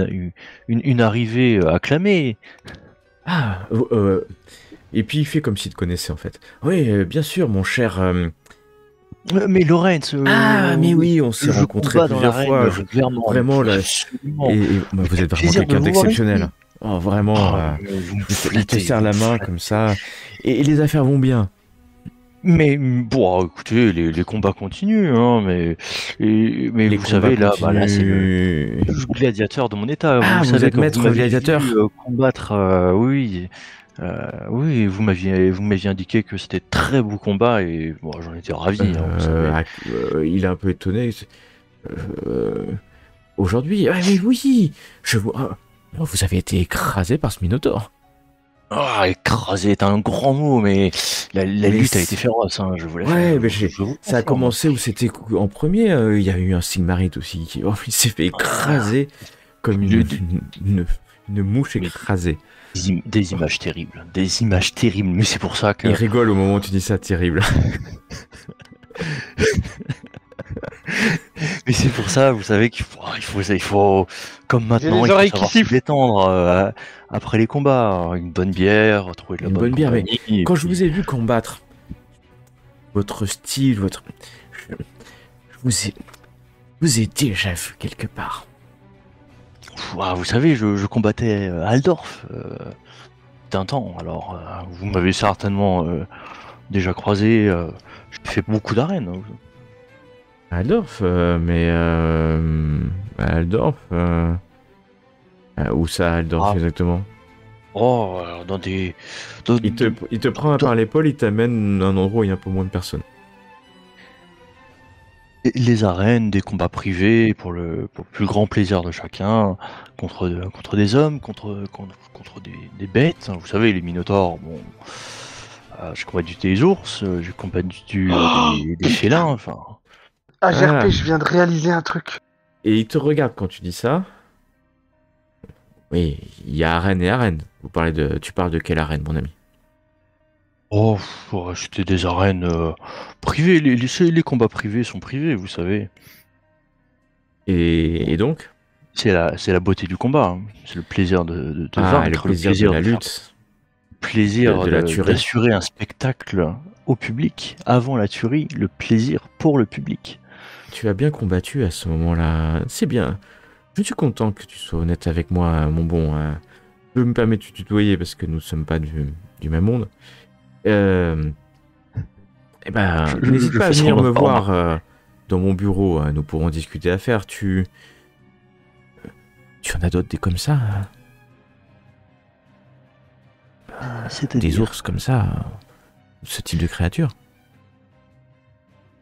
une arrivée acclamée. Ah, et puis il fait comme s'il te connaissait en fait. Oui, bien sûr, mon cher. Mais Lorenz, Ah, mais oui, on s'est je rencontrés combats dans plusieurs l'arène, fois. régulièrement. Vraiment, là. Absolument. Vous êtes vraiment Plaisir de quelqu'un vous voir d'exceptionnel. ici. Oh, vraiment. Ah, vous me Il te flattez, serre la vous me main flattez. comme ça. Et les affaires vont bien. Mais bon, écoutez, les combats continuent, hein, mais Les vous savez, combats là, c'est le continuent. gladiateur de mon état. Ah, vous savez, êtes quand maître m'avez gladiateur. vu, combattre, oui, oui, vous m'aviez indiqué que c'était très beau combat et bon, j'en étais ravi. Hein, vous savez. Il est un peu étonné. Euh, Aujourd'hui, ah, mais oui, je vois. Oh, vous avez été écrasé par ce Minotaure. Ah, écrasé est un grand mot, mais la Mais lutte a c'est- été féroce. Hein, je voulais. Ouais, mais je vous ça a confirme. commencé où c'était en premier. Il y a eu un Sigmarite aussi. Il s'est fait écraser comme une mouche Mais- écrasée. Des images terribles, des images terribles. Mais c'est pour ça que. Il rigole au moment où tu dis ça, terrible. Mais c'est pour ça, vous savez il faut comme maintenant, les il faut oreilles savoir qui se sifflent. détendre après les combats, une bonne bière, trouver de la Une bonne bonne bière, mais compagnie, et Quand je puis- vous ai vu combattre, votre style, je vous ai déjà vu quelque part. Vous savez, je combattais Aldorf d'un temps, alors vous m'avez certainement déjà croisé, j'ai fait beaucoup d'arènes. Hein. Aldorf, Aldorf, où ça, Aldorf Ah. exactement? Oh, alors dans des... Il te prend par l'épaule, il t'amène à un endroit où il y a un peu moins de personnes. Les arènes, des combats privés pour le plus grand plaisir de chacun, contre des hommes, contre des bêtes. Vous savez, les minotaures, bon, j'ai combattu des ours, j'ai combattu des félins, enfin. Ah, Ah. GRP, je viens de réaliser un truc. Et il te regarde quand tu dis ça. Oui, il y a arène et arène. Tu parles de quelle arène, mon ami? Oh, c'était des arènes privées. Les combats privés sont privés, vous savez. Et donc? C'est la beauté du combat. Hein. C'est le plaisir de vaincre, le plaisir de la faire- lutte. le plaisir de la tuerie. d'assurer un spectacle au public avant la tuerie, le plaisir pour le public. Tu as bien combattu à ce moment-là. C'est bien. Je suis content que tu sois honnête avec moi, mon bon. Je me permets de te tutoyer parce que nous ne sommes pas du même monde. N'hésite je pas à fais venir semblant me de pas voir dans mon bureau. Nous pourrons discuter affaires. Tu en as d'autres des comme ça? Des ours comme ça? Ce type de créature?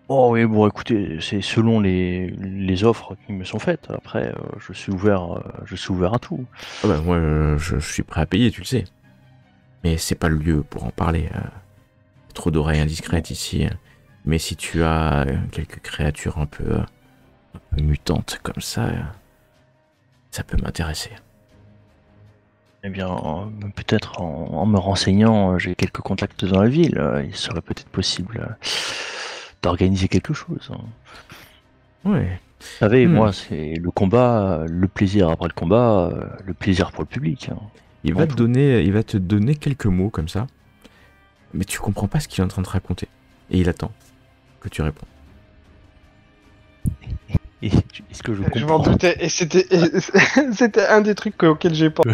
Oh oui, bon, écoutez, c'est selon les offres qui me sont faites. Après, je suis ouvert à tout. Ah bah, moi, je suis prêt à payer, tu le sais. Mais c'est pas le lieu pour en parler. Trop d'oreilles indiscrètes ici. Mais si tu as quelques créatures un peu mutantes comme ça peut m'intéresser. Eh bien, peut-être en me renseignant, j'ai quelques contacts dans la ville. Il serait peut-être possible d'organiser quelque chose, hein. Ouais. Vous savez, Hmm. moi, c'est le combat, le plaisir après le combat, le plaisir pour le public, hein. Il va te donner quelques mots comme ça, mais tu comprends pas ce qu'il est en train de te raconter. Et il attend que tu réponds. Et est-ce que je Je m'en comprends? doutais, et c'était un des trucs auxquels j'ai pensé.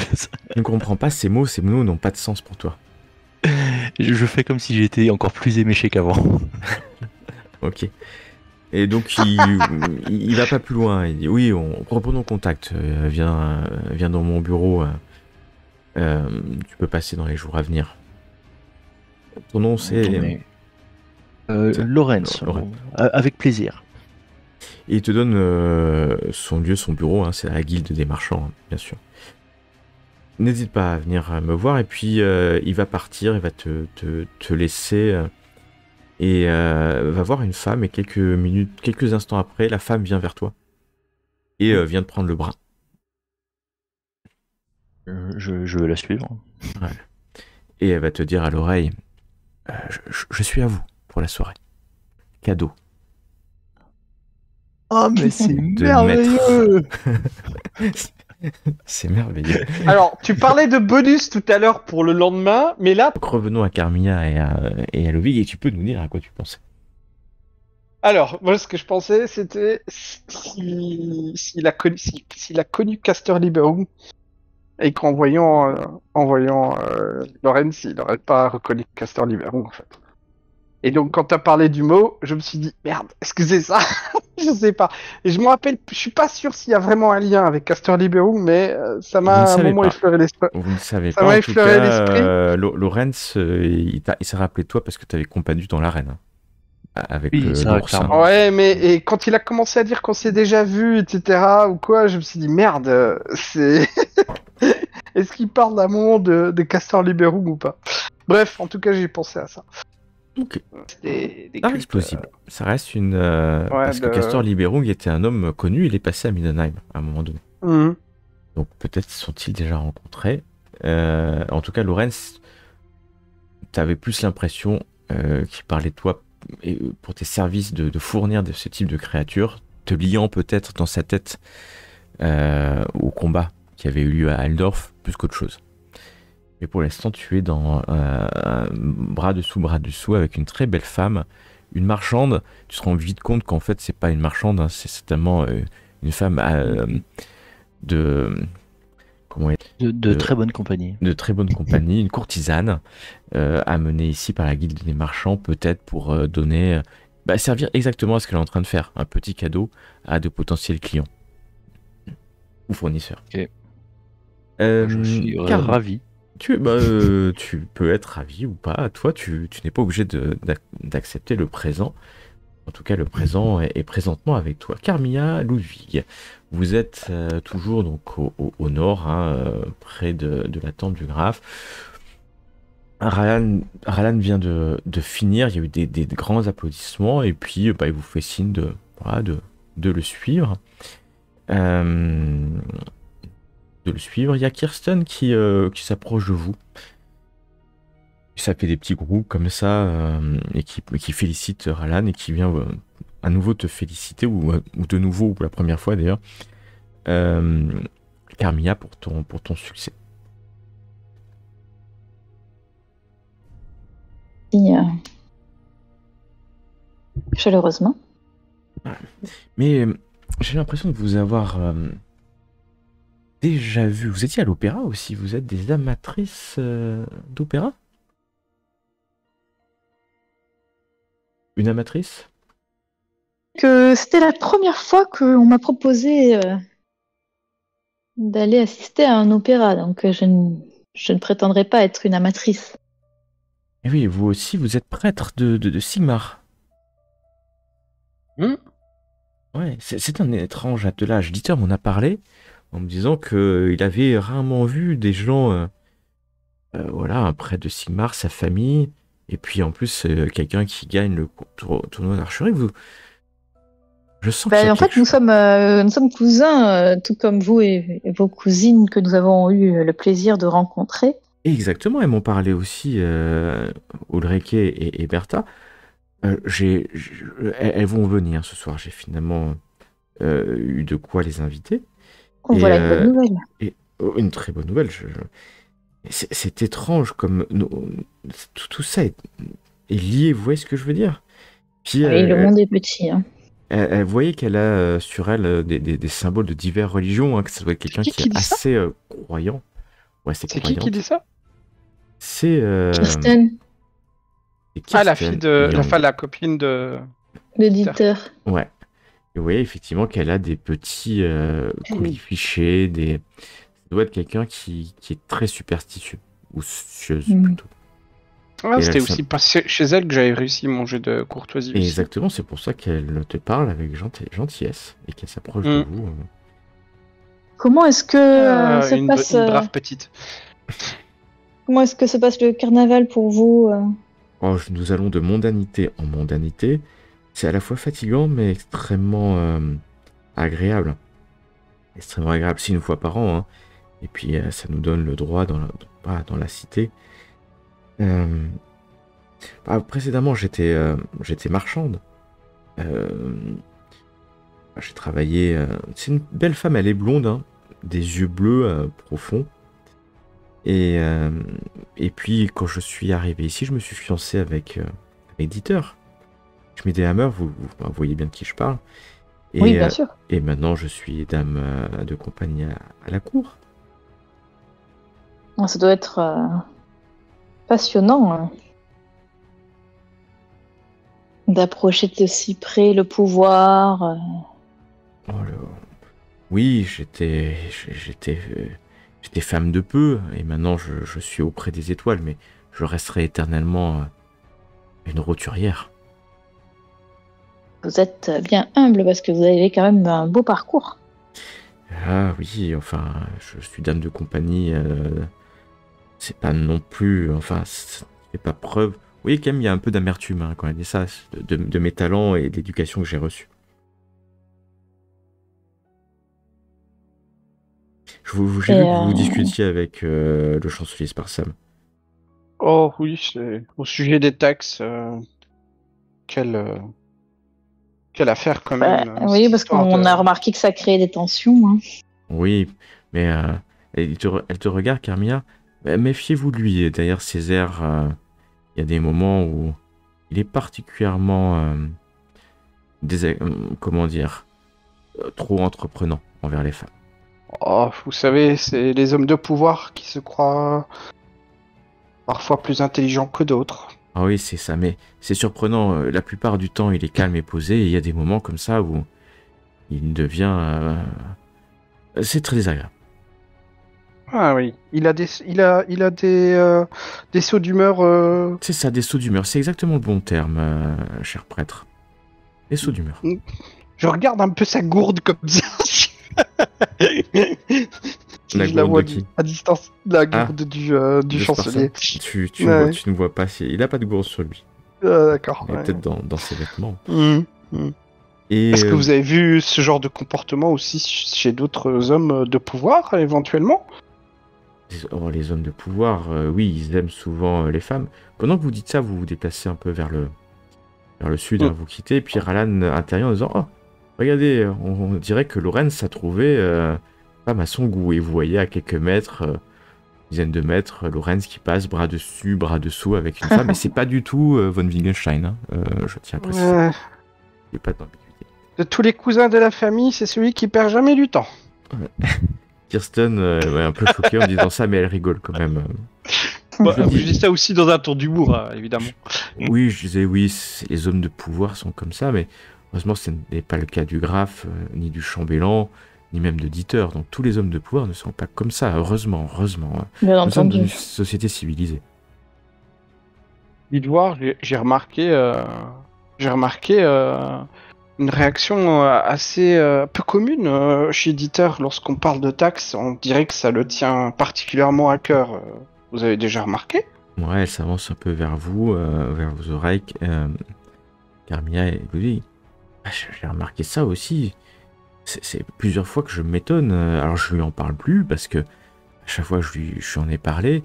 Tu ne comprends pas ces mots n'ont pas de sens pour toi. Je fais comme si j'étais encore plus éméché qu'avant. Ok. Et donc il va pas plus loin. Il dit oui, reprenons contact. Viens dans mon bureau. Tu peux passer dans les jours à venir. Ton nom c'est. Mais, Lorenz, Lorenz. bon, avec plaisir. Et il te donne son lieu, son bureau. Hein, c'est la guilde des marchands, hein, bien sûr. N'hésite pas à venir me voir. Et puis il va partir. Il va te laisser. Et va voir une femme. Et quelques instants après, la femme vient vers toi. Et vient te prendre le bras. Je vais la suivre. Ouais. Et elle va te dire à l'oreille, je suis à vous pour la soirée. Cadeau. Oh, mais c'est De merveilleux! C'est merveilleux. Alors, tu parlais de bonus tout à l'heure pour le lendemain, mais là, Donc revenons à Carmilla et à Lovig, et tu peux nous dire à quoi tu pensais. alors, moi, ce que je pensais, c'était s'il a connu Castor Liberum et qu'en voyant Lorenz, il n'aurait pas reconnu Castor Liberum, en fait. Et donc, quand t'as parlé du mot, je me suis dit, merde, est-ce que c'est ça? Je sais pas. Et je me rappelle, je suis pas sûr s'il y a vraiment un lien avec Castor Liberum, mais ça Vous ne m'a à un savez moment pas. effleuré l'esprit. Vous ne savez Ça pas. m'a En tout effleuré cas, l'esprit. Lorenz, il s'est rappelé de toi parce que tu avais combattu dans l'arène. Avec Oui, ça, l'ours. Hein. clairement. Ouais, mais et quand il a commencé à dire qu'on s'est déjà vu, etc., ou quoi, je me suis dit, merde, c'est... Est-ce qu'il parle à un moment de Castor Liberum ou pas? Bref, en tout cas, j'ai pensé à ça. Ok. C'était des Ça cultes, reste plausible. Ça reste une. ouais, Parce que Castor Liberung était un homme connu, il est passé à Mindenheim à un moment donné. Mhm. Donc peut-être se sont-ils déjà rencontrés. En tout cas, Lorenz, t'avais plus l'impression qu'il parlait de toi et, pour tes services de fournir de ce type de créatures, te liant peut-être dans sa tête au combat qui avait eu lieu à Aldorf, plus qu'autre chose. Mais pour l'instant, tu es dans bras dessous avec une très belle femme, une marchande. Tu te rends vite compte qu'en fait, c'est pas une marchande, hein, c'est certainement une femme de comment De très bonne compagnie. de très bonne compagnie, une courtisane amenée ici par la guilde des marchands, peut-être pour donner, servir exactement à ce qu'elle est en train de faire, un petit cadeau à de potentiels clients ou fournisseurs. Ok. Je suis Carl, ravi. tu peux être ravi ou pas. Toi, tu n'es pas obligé d'accepter le présent. En tout cas, le présent est présentement avec toi. Carmilla, Ludwig, vous êtes toujours donc au nord, hein, près de la tente du Graf. Ralan vient de finir. Il y a eu des grands applaudissements et puis il vous fait signe de le suivre. Il y a Kirsten qui s'approche de vous. Ça fait des petits groupes comme ça et qui félicite Ralan et qui vient à nouveau te féliciter ou de nouveau pour la première fois d'ailleurs Carmilla pour ton succès. Et, chaleureusement. Mais j'ai l'impression de vous avoir déjà vu. Vous étiez à l'opéra aussi. Vous êtes des amatrices d'opéra? Une amatrice? Que c'était la première fois qu'on m'a proposé d'aller assister à un opéra, donc je ne prétendrai pas être une amatrice. Et oui, vous aussi, vous êtes prêtre de Sigmar. Ouais, c'est un étrange attelage. Dieter m'en a parlé en me disant qu'il avait rarement vu des gens, voilà, près de Sigmar, sa famille, et puis en plus quelqu'un qui gagne le tournoi d'archerie. Je Je sens qu'il y a En fait, quelque chose. nous sommes cousins, tout comme vous et vos cousines que nous avons eu le plaisir de rencontrer. Exactement, elles m'ont parlé aussi, Ulrike et Bertha. Elles vont venir ce soir. J'ai finalement eu de quoi les inviter. Et, Voilà une bonne nouvelle. Une très bonne nouvelle. C'est étrange comme tout ça est lié. Vous voyez ce que je veux dire? Puis Oui, le monde est petit. Hein. elle voyait qu'elle a sur elle des symboles de diverses religions, hein, que ça doit être quelqu'un Qui qui est dit ça assez croyant. Ouais, c'est C'est qui croyante. dit ça? C'est Kirsten, Ah, la Kirsten fille de... Young. Enfin, la copine de... l'éditeur. Ouais. Et vous voyez effectivement qu'elle a des petits colifichets, ça doit être quelqu'un qui est très superstitieux, ou soucieuse plutôt. Ah, Et c'était elle aussi pas chez elle que j'avais réussi mon jeu de courtoisie Et aussi. exactement, c'est pour ça qu'elle te parle avec gentillesse et qu'elle s'approche de vous. Comment est-ce que se Une passe brave petite. comment est-ce que se passe le carnaval pour vous Oh, nous allons de mondanité en mondanité. C'est à la fois fatigant, mais extrêmement agréable. Extrêmement agréable, c'est une fois par an. Hein. Et puis, ça nous donne le droit dans la cité. Précédemment, j'étais marchande. J'ai travaillé... c'est une belle femme, elle est blonde, hein, des yeux bleus profonds. Et puis, quand je suis arrivé ici, je me suis fiancé avec l'éditeur. Schmidt et Hammer, vous voyez bien de qui je parle. Et, Oui, bien sûr. Et maintenant, je suis dame de compagnie à la cour. Ça doit être passionnant hein, d'approcher de si près le pouvoir. Oui, j'étais femme de peu, et maintenant je suis auprès des étoiles, mais je resterai éternellement une roturière. Vous êtes bien humble parce que vous avez quand même un beau parcours. Ah oui, enfin, je suis dame de compagnie, c'est pas non plus, enfin, ça ne fait pas preuve. Vous voyez quand même, il y a un peu d'amertume hein, quand elle dit ça, de mes talents et de l'éducation que j'ai reçue. J'ai vu que vous discutiez avec le chancelier Sparsam. Oh oui, c'est au sujet des taxes. Quelle affaire quand même. Oui, parce qu'on a remarqué que ça créait des tensions. Hein. Oui, mais elle te regarde, Carmilla. Méfiez-vous de lui. Derrière ses airs, il y a des moments où il est particulièrement, comment dire, trop entreprenant envers les femmes. Oh, vous savez, c'est les hommes de pouvoir qui se croient parfois plus intelligents que d'autres. Ah oui, c'est ça, mais c'est surprenant. La plupart du temps, il est calme et posé, et il y a des moments comme ça où il devient... c'est très désagréable. Ah oui, il a des sauts d'humeur. C'est ça, des sauts d'humeur. C'est exactement le bon terme, cher prêtre. Des sauts d'humeur. Je regarde un peu sa gourde comme ça. La je la gourde vois de qui? à distance. La gourde du chancelier. Tu ne vois pas. Il n'a pas de gourde sur lui. D'accord. Il est peut-être dans ses vêtements. Et est-ce que vous avez vu ce genre de comportement aussi chez d'autres hommes de pouvoir, éventuellement? Les hommes de pouvoir, oui, ils aiment souvent les femmes. Pendant que vous dites ça, vous vous déplacez un peu vers le sud, hein, vous quittez, et puis Ralan intervient en disant « Oh, regardez, on dirait que Lorenz a trouvé femme à son goût. » Et vous voyez à quelques mètres, dizaines de mètres, Lorenz qui passe bras dessus, bras dessous avec une femme. Et c'est pas du tout von Wittgenstein, hein, je tiens à préciser. Il n'y a pas d'ambiguïté. De tous les cousins de la famille, c'est celui qui perd jamais du temps. Kirsten est un peu choquée en disant ça, mais elle rigole quand même. Je dis ça aussi dans un ton d'humour, évidemment. Oui, je disais oui, les hommes de pouvoir sont comme ça, mais heureusement ce n'est pas le cas du graphe, ni du chambellan, ni même de Dieter. Donc tous les hommes de pouvoir ne sont pas comme ça, heureusement. Bien Nous sommes entendu. une société civilisée. Dites voir, j'ai remarqué une réaction assez peu commune chez Dieter lorsqu'on parle de taxes. On dirait que ça le tient particulièrement à cœur. Vous avez déjà remarqué? Ouais, elle s'avance un peu vers vous, vers vos oreilles, Carmilla, et vous dit J'ai remarqué ça aussi. C'est plusieurs fois que je m'étonne. Alors je lui en parle plus parce que à chaque fois que je lui en ai parlé,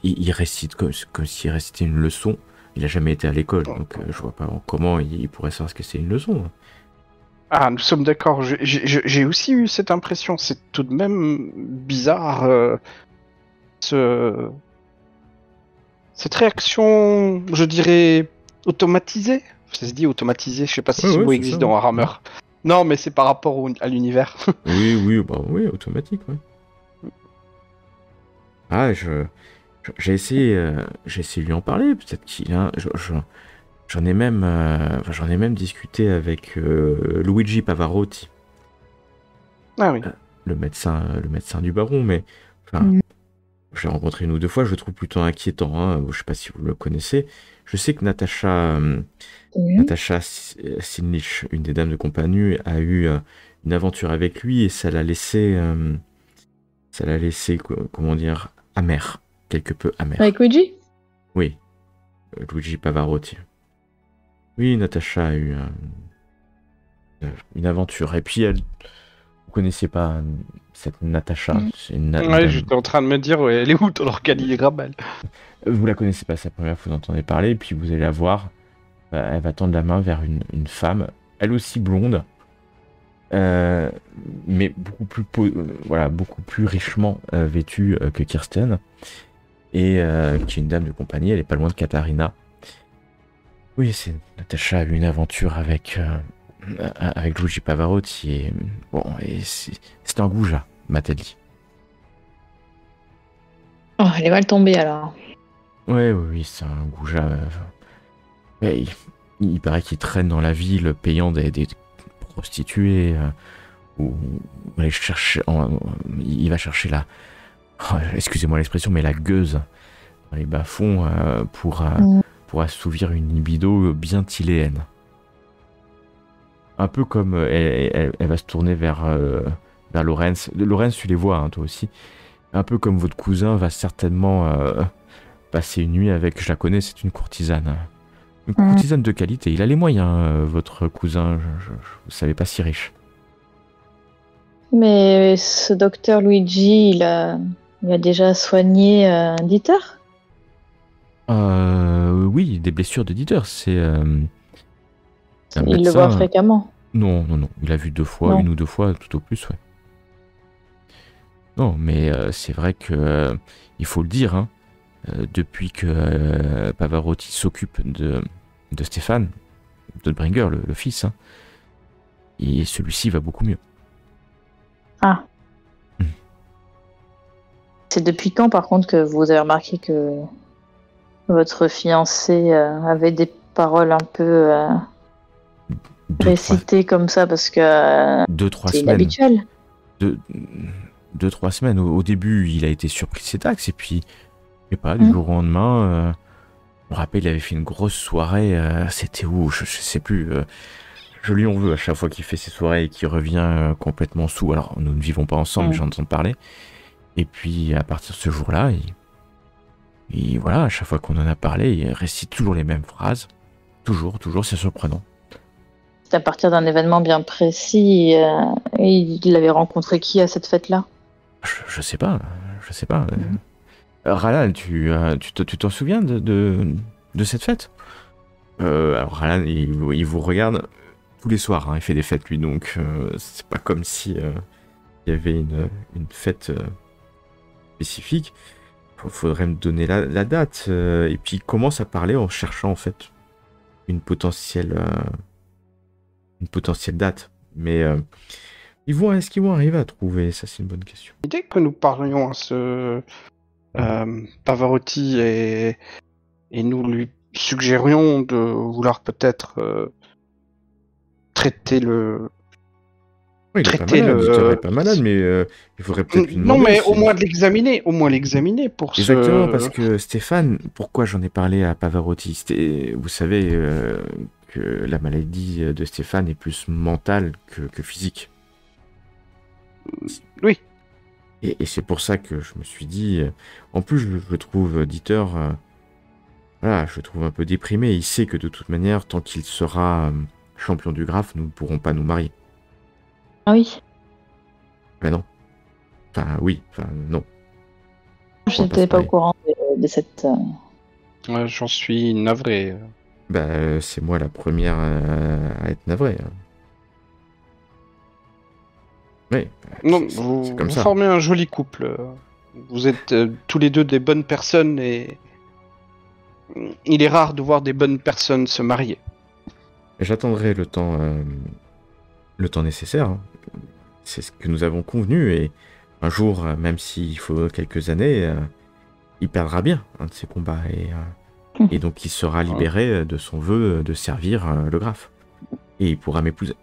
il récite comme s'il récitait une leçon. Il a jamais été à l'école, donc je vois pas comment il pourrait savoir ce que c'est une leçon. Ah, nous sommes d'accord. J'ai aussi eu cette impression. C'est tout de même bizarre. Cette réaction, je dirais, automatisée. Ça se dit automatisée. Je sais pas si ce mot existe dans Warhammer. Non, mais c'est par rapport à l'univers. Oui, oui, automatique, ouais. Ah, j'ai essayé de lui en parler. Peut-être qu'il a. J'en ai même discuté avec Luigi Pavarotti. Ah oui. Le médecin du baron, mais je l'ai rencontré une ou deux fois, je le trouve plutôt inquiétant. Hein. Je sais pas si vous le connaissez. Je sais que Natasha Sinlich, une des dames de compagnie, a eu une aventure avec lui et ça l'a laissé, comment dire, amer, quelque peu amer. Avec Luigi? Oui, Luigi Pavarotti. Oui, Natasha a eu une aventure. Et puis vous connaissez pas cette Natasha. C'est ouais, j'étais en train de me dire, ouais, elle est où dans l'organigramme elle? Vous la connaissez pas, c'est la première fois que vous entendez parler, et puis vous allez la voir. Elle va tendre la main vers une femme, elle aussi blonde, mais beaucoup plus richement vêtue que Kirsten, et qui est une dame de compagnie. Elle est pas loin de Katharina. Oui, Natasha a eu une aventure avec Luigi Pavarotti, et bon, et c'est un goujat, m'a-t-elle dit. Oh, elle est mal tombée alors. Oui, c'est un goujat. Ouais, il paraît qu'il traîne dans la ville payant des prostituées ou aller chercher, il va chercher excusez-moi l'expression, mais la gueuse dans les bas-fonds pour assouvir une libido bien tyléenne. Un peu comme elle va se tourner vers Lorenz. Lorenz, tu les vois, hein, toi aussi. Un peu comme votre cousin va certainement passer une nuit avec, je la connais, c'est une courtisane. Une courtisane de qualité. Il a les moyens, votre cousin. Vous savez, pas si riche. Mais ce docteur Luigi, il a déjà soigné Dieter? Oui, des blessures de Dieter. C'est. Il le voit fréquemment. Non. Il a vu 2 fois, 1 ou 2 fois, tout au plus, ouais. Non, mais c'est vrai que il faut le dire, hein. Depuis que Pavarotti s'occupe de Stéphane, de Bringer, le fils, hein, et celui-ci va beaucoup mieux. Ah. C'est depuis quand, par contre, que vous avez remarqué que votre fiancé avait des paroles un peu récitées comme ça, parce que 2-3 c'est semaines. inhabituel. 2-3 semaines. Au début, il a été surpris de cet axe, et puis je sais pas, du jour au lendemain, je me rappelle, il avait fait une grosse soirée, c'était où, je sais plus, je lui en veux à chaque fois qu'il fait ses soirées et qu'il revient complètement sous. Alors, nous ne vivons pas ensemble, mais j'en entends parler. Et puis, à partir de ce jour-là, et voilà, à chaque fois qu'on en a parlé, il récite toujours les mêmes phrases. Toujours, c'est surprenant. C'est à partir d'un événement bien précis, et il avait rencontré qui à cette fête-là? Je sais pas. Ralal, tu t'en souviens de cette fête? Alors Ralal, il vous regarde tous les soirs, hein, il fait des fêtes lui, donc c'est pas comme si il y avait une fête spécifique. Faudrait me donner la date, et puis il commence à parler en cherchant en fait une potentielle date. Mais est-ce qu'ils vont arriver à trouver? Ça, c'est une bonne question. L'idée que nous parlions à ce Pavarotti et nous lui suggérions de vouloir peut-être traiter le... Oui, il est pas malade, mais il faudrait peut-être lui demander. Non, mais au moins de l'examiner pour Exactement, parce que Stéphane, pourquoi j'en ai parlé à Pavarotti? Vous savez que la maladie de Stéphane est plus mentale que physique. Oui. Et c'est pour ça que je me suis dit... En plus, je trouve Dieter... voilà, je le trouve un peu déprimé. Il sait que de toute manière, tant qu'il sera champion du Graphe, nous ne pourrons pas nous marier. Ah oui, Ben non. Enfin, oui, enfin, non. je On va n'étais pas pas se au courant de cette. Ouais, j'en suis navré. Ben, c'est moi la première à être navrée. Hein. Oui, Non, c'est vous, comme vous ça. formez un joli couple. Vous êtes tous les deux des bonnes personnes et il est rare de voir des bonnes personnes se marier. J'attendrai le temps nécessaire. Hein. C'est ce que nous avons convenu et un jour, même s'il faut quelques années, il perdra bien un de ses combats et donc il sera libéré de son vœu de servir le Graphe. Et il pourra m'épouser.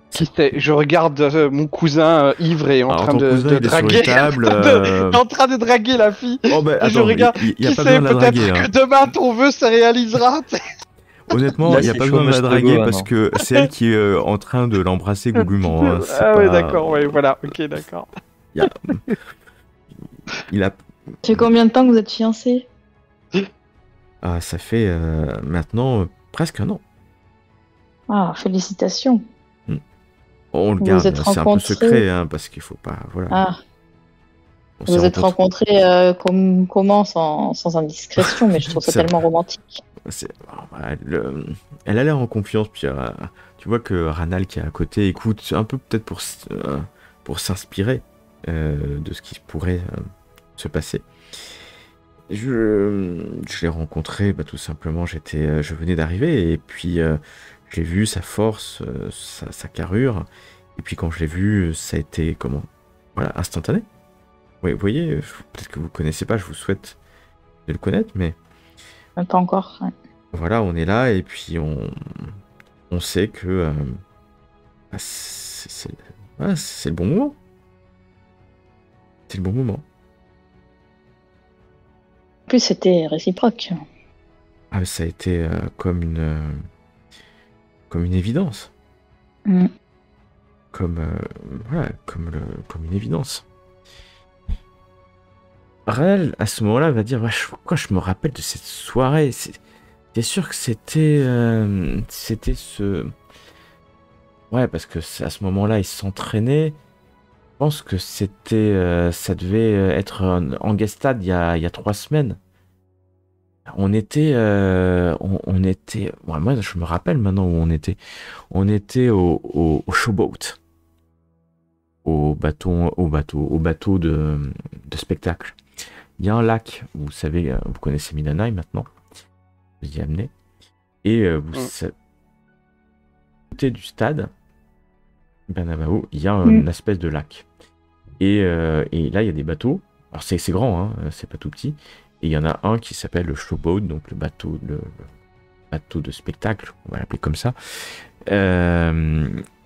Qui sait, je regarde mon cousin ivre et en Alors, train ton de cousin, il est sur draguer. une table. Il est en train de draguer la fille. Oh, ben Et je attends, regarde. il n'y a Qui pas sait, besoin de la peut-être draguer. que Hein. demain ton vœu se réalisera. Honnêtement, Là, il n'y a c'est pas chaud, besoin de la Mustago, draguer hein, parce non. que c'est elle qui est en train de l'embrasser goulûment. Hein. C'est Ah ouais, pas- d'accord, ouais, voilà, ok, d'accord. Il a... Ça fait combien de temps que vous êtes fiancés? Ah, ça fait maintenant presque un an. Ah, félicitations. On le Vous garde, êtes c'est un peu rencontrés. secret, hein, parce qu'il faut pas... Voilà. Ah, On vous s'est êtes rencontrés comment sans indiscrétion, mais je trouve ça C'est tellement romantique. voilà, elle a l'air en confiance, puis tu vois que Ranal qui est à côté écoute un peu peut-être pour s'inspirer de ce qui pourrait se passer. Je l'ai rencontré, tout simplement, je venais d'arriver, et puis j'ai vu sa force, sa carrure, et puis quand je l'ai vu, ça a été, voilà, instantané. Oui, vous voyez, peut-être que vous connaissez pas, je vous souhaite de le connaître, mais Même pas encore. Ouais. voilà, on est là, et puis on sait que voilà, c'est le bon moment. C'est le bon moment. En plus, c'était réciproque. Ah, ça a été comme une évidence. Mm. Voilà, comme une évidence. Raël, à ce moment-là, va dire pourquoi je me rappelle de cette soirée. C'est sûr que c'était ce. Ouais, parce que à ce moment-là, il s'entraînait. Je pense que ça devait être en Gestad il y a 3 semaines. On était, ouais, moi je me rappelle maintenant où on était. On était au showboat, au bateau de spectacle. Il y a un lac, vous savez, vous connaissez Milanai maintenant, je vous y ai amené, et côté du stade Bernabéu, il y a une espèce de lac, et là il y a des bateaux. Alors c'est grand, hein, c'est pas tout petit. Et il y en a un qui s'appelle le showboat, donc le bateau de spectacle, on va l'appeler comme ça,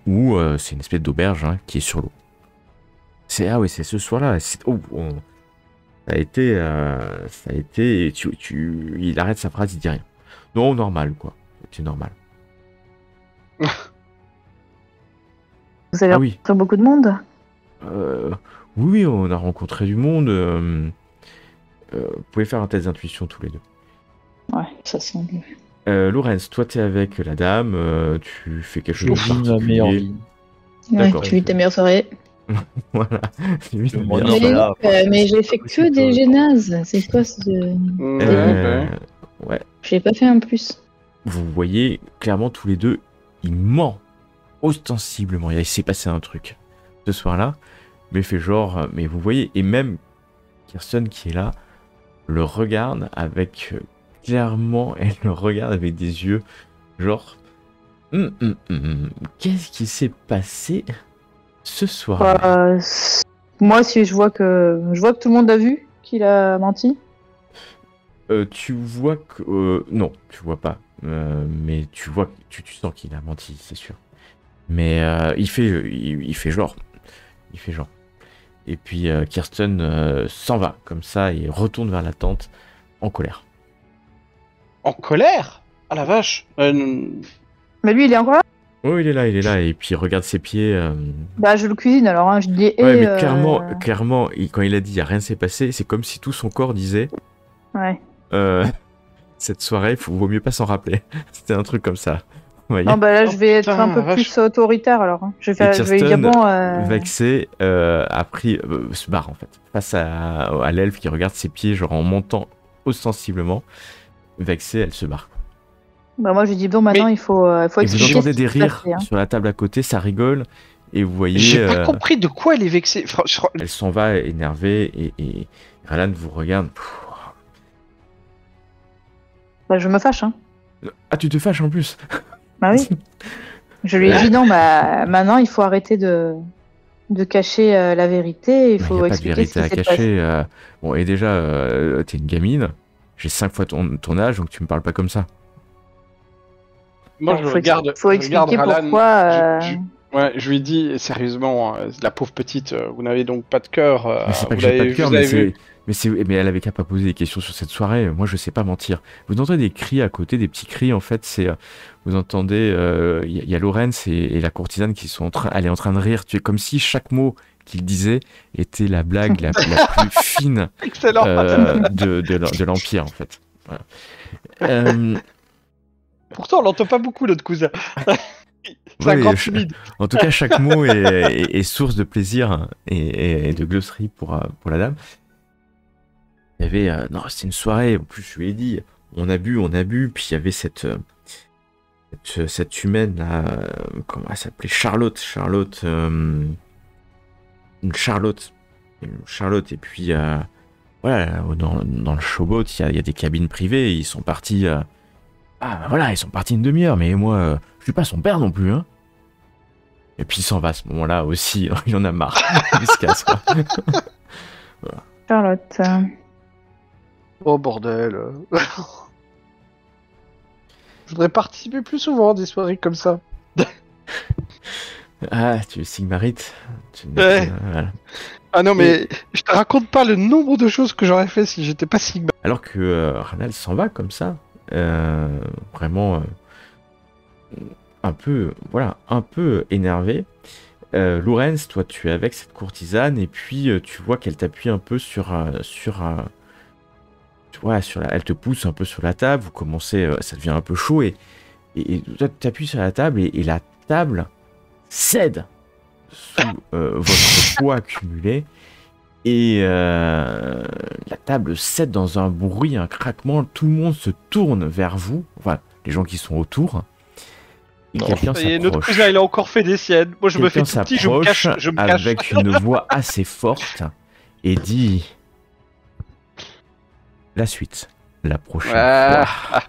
où c'est une espèce d'auberge hein, qui est sur l'eau. C'est ce soir-là. Ça a été, il arrête sa phrase, il dit rien. Non, normal quoi, c'est normal. Vous avez oui. rencontré beaucoup de monde? Oui, on a rencontré du monde. Vous pouvez faire un test d'intuition tous les deux. Ouais, ça semble. Lorenz, toi t'es avec la dame, tu fais quelque chose de Je vis ma meilleure particulier. vie. Ouais, D'accord. tu vis ta meilleure soirée. Voilà. Bon, Bien. non, mais bah là, mais j'ai fait que des génazes. C'est quoi ce... Ouais. J'ai pas fait un plus. Vous voyez clairement tous les deux, il ment ostensiblement. Il s'est passé un truc ce soir-là, mais fait genre. Mais vous voyez, et même Kirsten qui est là le regarde avec clairement, elle le regarde avec des yeux genre. Qu'est-ce qui s'est passé ce soir-là? Moi, si je vois que tout le monde a vu qu'il a menti. Tu vois que non, tu vois pas, mais tu vois, tu sens qu'il a menti, c'est sûr. Mais il fait genre, Et puis Kirsten s'en va comme ça et retourne vers la tente en colère. En colère? Ah la vache. Mais lui, il est encore là? Oh, il est là, et puis il regarde ses pieds. Bah, je le cuisine alors, hein. Je dis. Ouais, mais clairement, quand il a dit, rien ne s'est passé, c'est comme si tout son corps disait. Ouais. Cette soirée, vaut mieux pas s'en rappeler. C'était un truc comme ça. voyez. Non, bah là, Oh, je vais être putain, un peu vache. plus autoritaire alors. Hein. Je vais, Et je vais lui dire Kirsten, bon. vexé, a pris, se barre en fait, face à l'elfe qui regarde ses pieds, genre en montant ostensiblement. Vexée, elle se barre. Bah moi, je lui dis bon, maintenant, Mais- il faut Et vous expliquer entendez ce des qui s'est rires passé, hein. sur la table à côté, ça rigole, et vous voyez, J'ai pas compris de quoi elle est vexée. Franchement, elle s'en va énervée, et Ralan vous regarde. Bah, je me fâche, hein. Ah, tu te fâches en plus. Bah oui. Je lui ai dit non, bah maintenant, il faut arrêter de cacher la vérité. Il Il n'y faut a pas de expliquer ce vérité qui à s'est passé. cacher. Bon, et déjà, t'es une gamine, j'ai 5 fois ton âge, donc tu me parles pas comme ça. moi Il je faut regarde. faut je regarde expliquer Ralan, pourquoi. ouais, je lui dis sérieusement, la pauvre petite, vous n'avez donc pas de cœur. Mais c'est pas vous que j'ai pas de l'avez- cœur, vous mais l'avez vu. mais elle avait qu'à pas poser des questions sur cette soirée. Moi, je sais pas mentir. Vous entendez des cris à côté, des petits cris. En fait, vous entendez, il y a Lorenz et la courtisane qui sont elle est en train de rire. Tu es comme si chaque mot qu'il disait était la blague la plus fine Excellent. de l'empire, en fait. Voilà. Pourtant, on l'entend pas beaucoup, notre cousin. C'est un Oui, grand timide. En tout cas, chaque mot est source de plaisir et de glosserie pour la dame. Il y avait, non, c'était une soirée, en plus je lui ai dit, on a bu, puis il y avait cette humaine là, comment elle s'appelait, Charlotte, une Charlotte, et puis voilà, dans le showboat, il y a des cabines privées, ils sont partis, ils sont partis une demi-heure, mais moi, je suis pas son père non plus, hein. Et puis il s'en va à ce moment-là aussi, il en a marre, il se casse, quoi. Charlotte. Oh bordel. Je voudrais participer plus souvent à des soirées comme ça. Ah, tu es Sigmarite. Ouais. Voilà. Ah non, mais je te raconte pas le nombre de choses que j'aurais fait si j'étais pas Sigma. Alors que Ranal s'en va comme ça, vraiment un peu énervé. Lorenz, toi tu es avec cette courtisane et puis tu vois qu'elle t'appuie un peu elle te pousse un peu sur la table, vous commencez, ça devient un peu chaud et toi tu t'appuies sur la table et la table cède sous votre poids accumulé et la table cède dans un bruit, un craquement, tout le monde se tourne vers vous, enfin les gens qui sont autour. Et quelqu'un Et notre s'approche. cousin, il a encore fait des siennes. Moi, je me fais Quelqu'un tout petit, je me cache. s'approche Je me cache. avec une voix assez forte et dit la suite, la prochaine Ah. fois.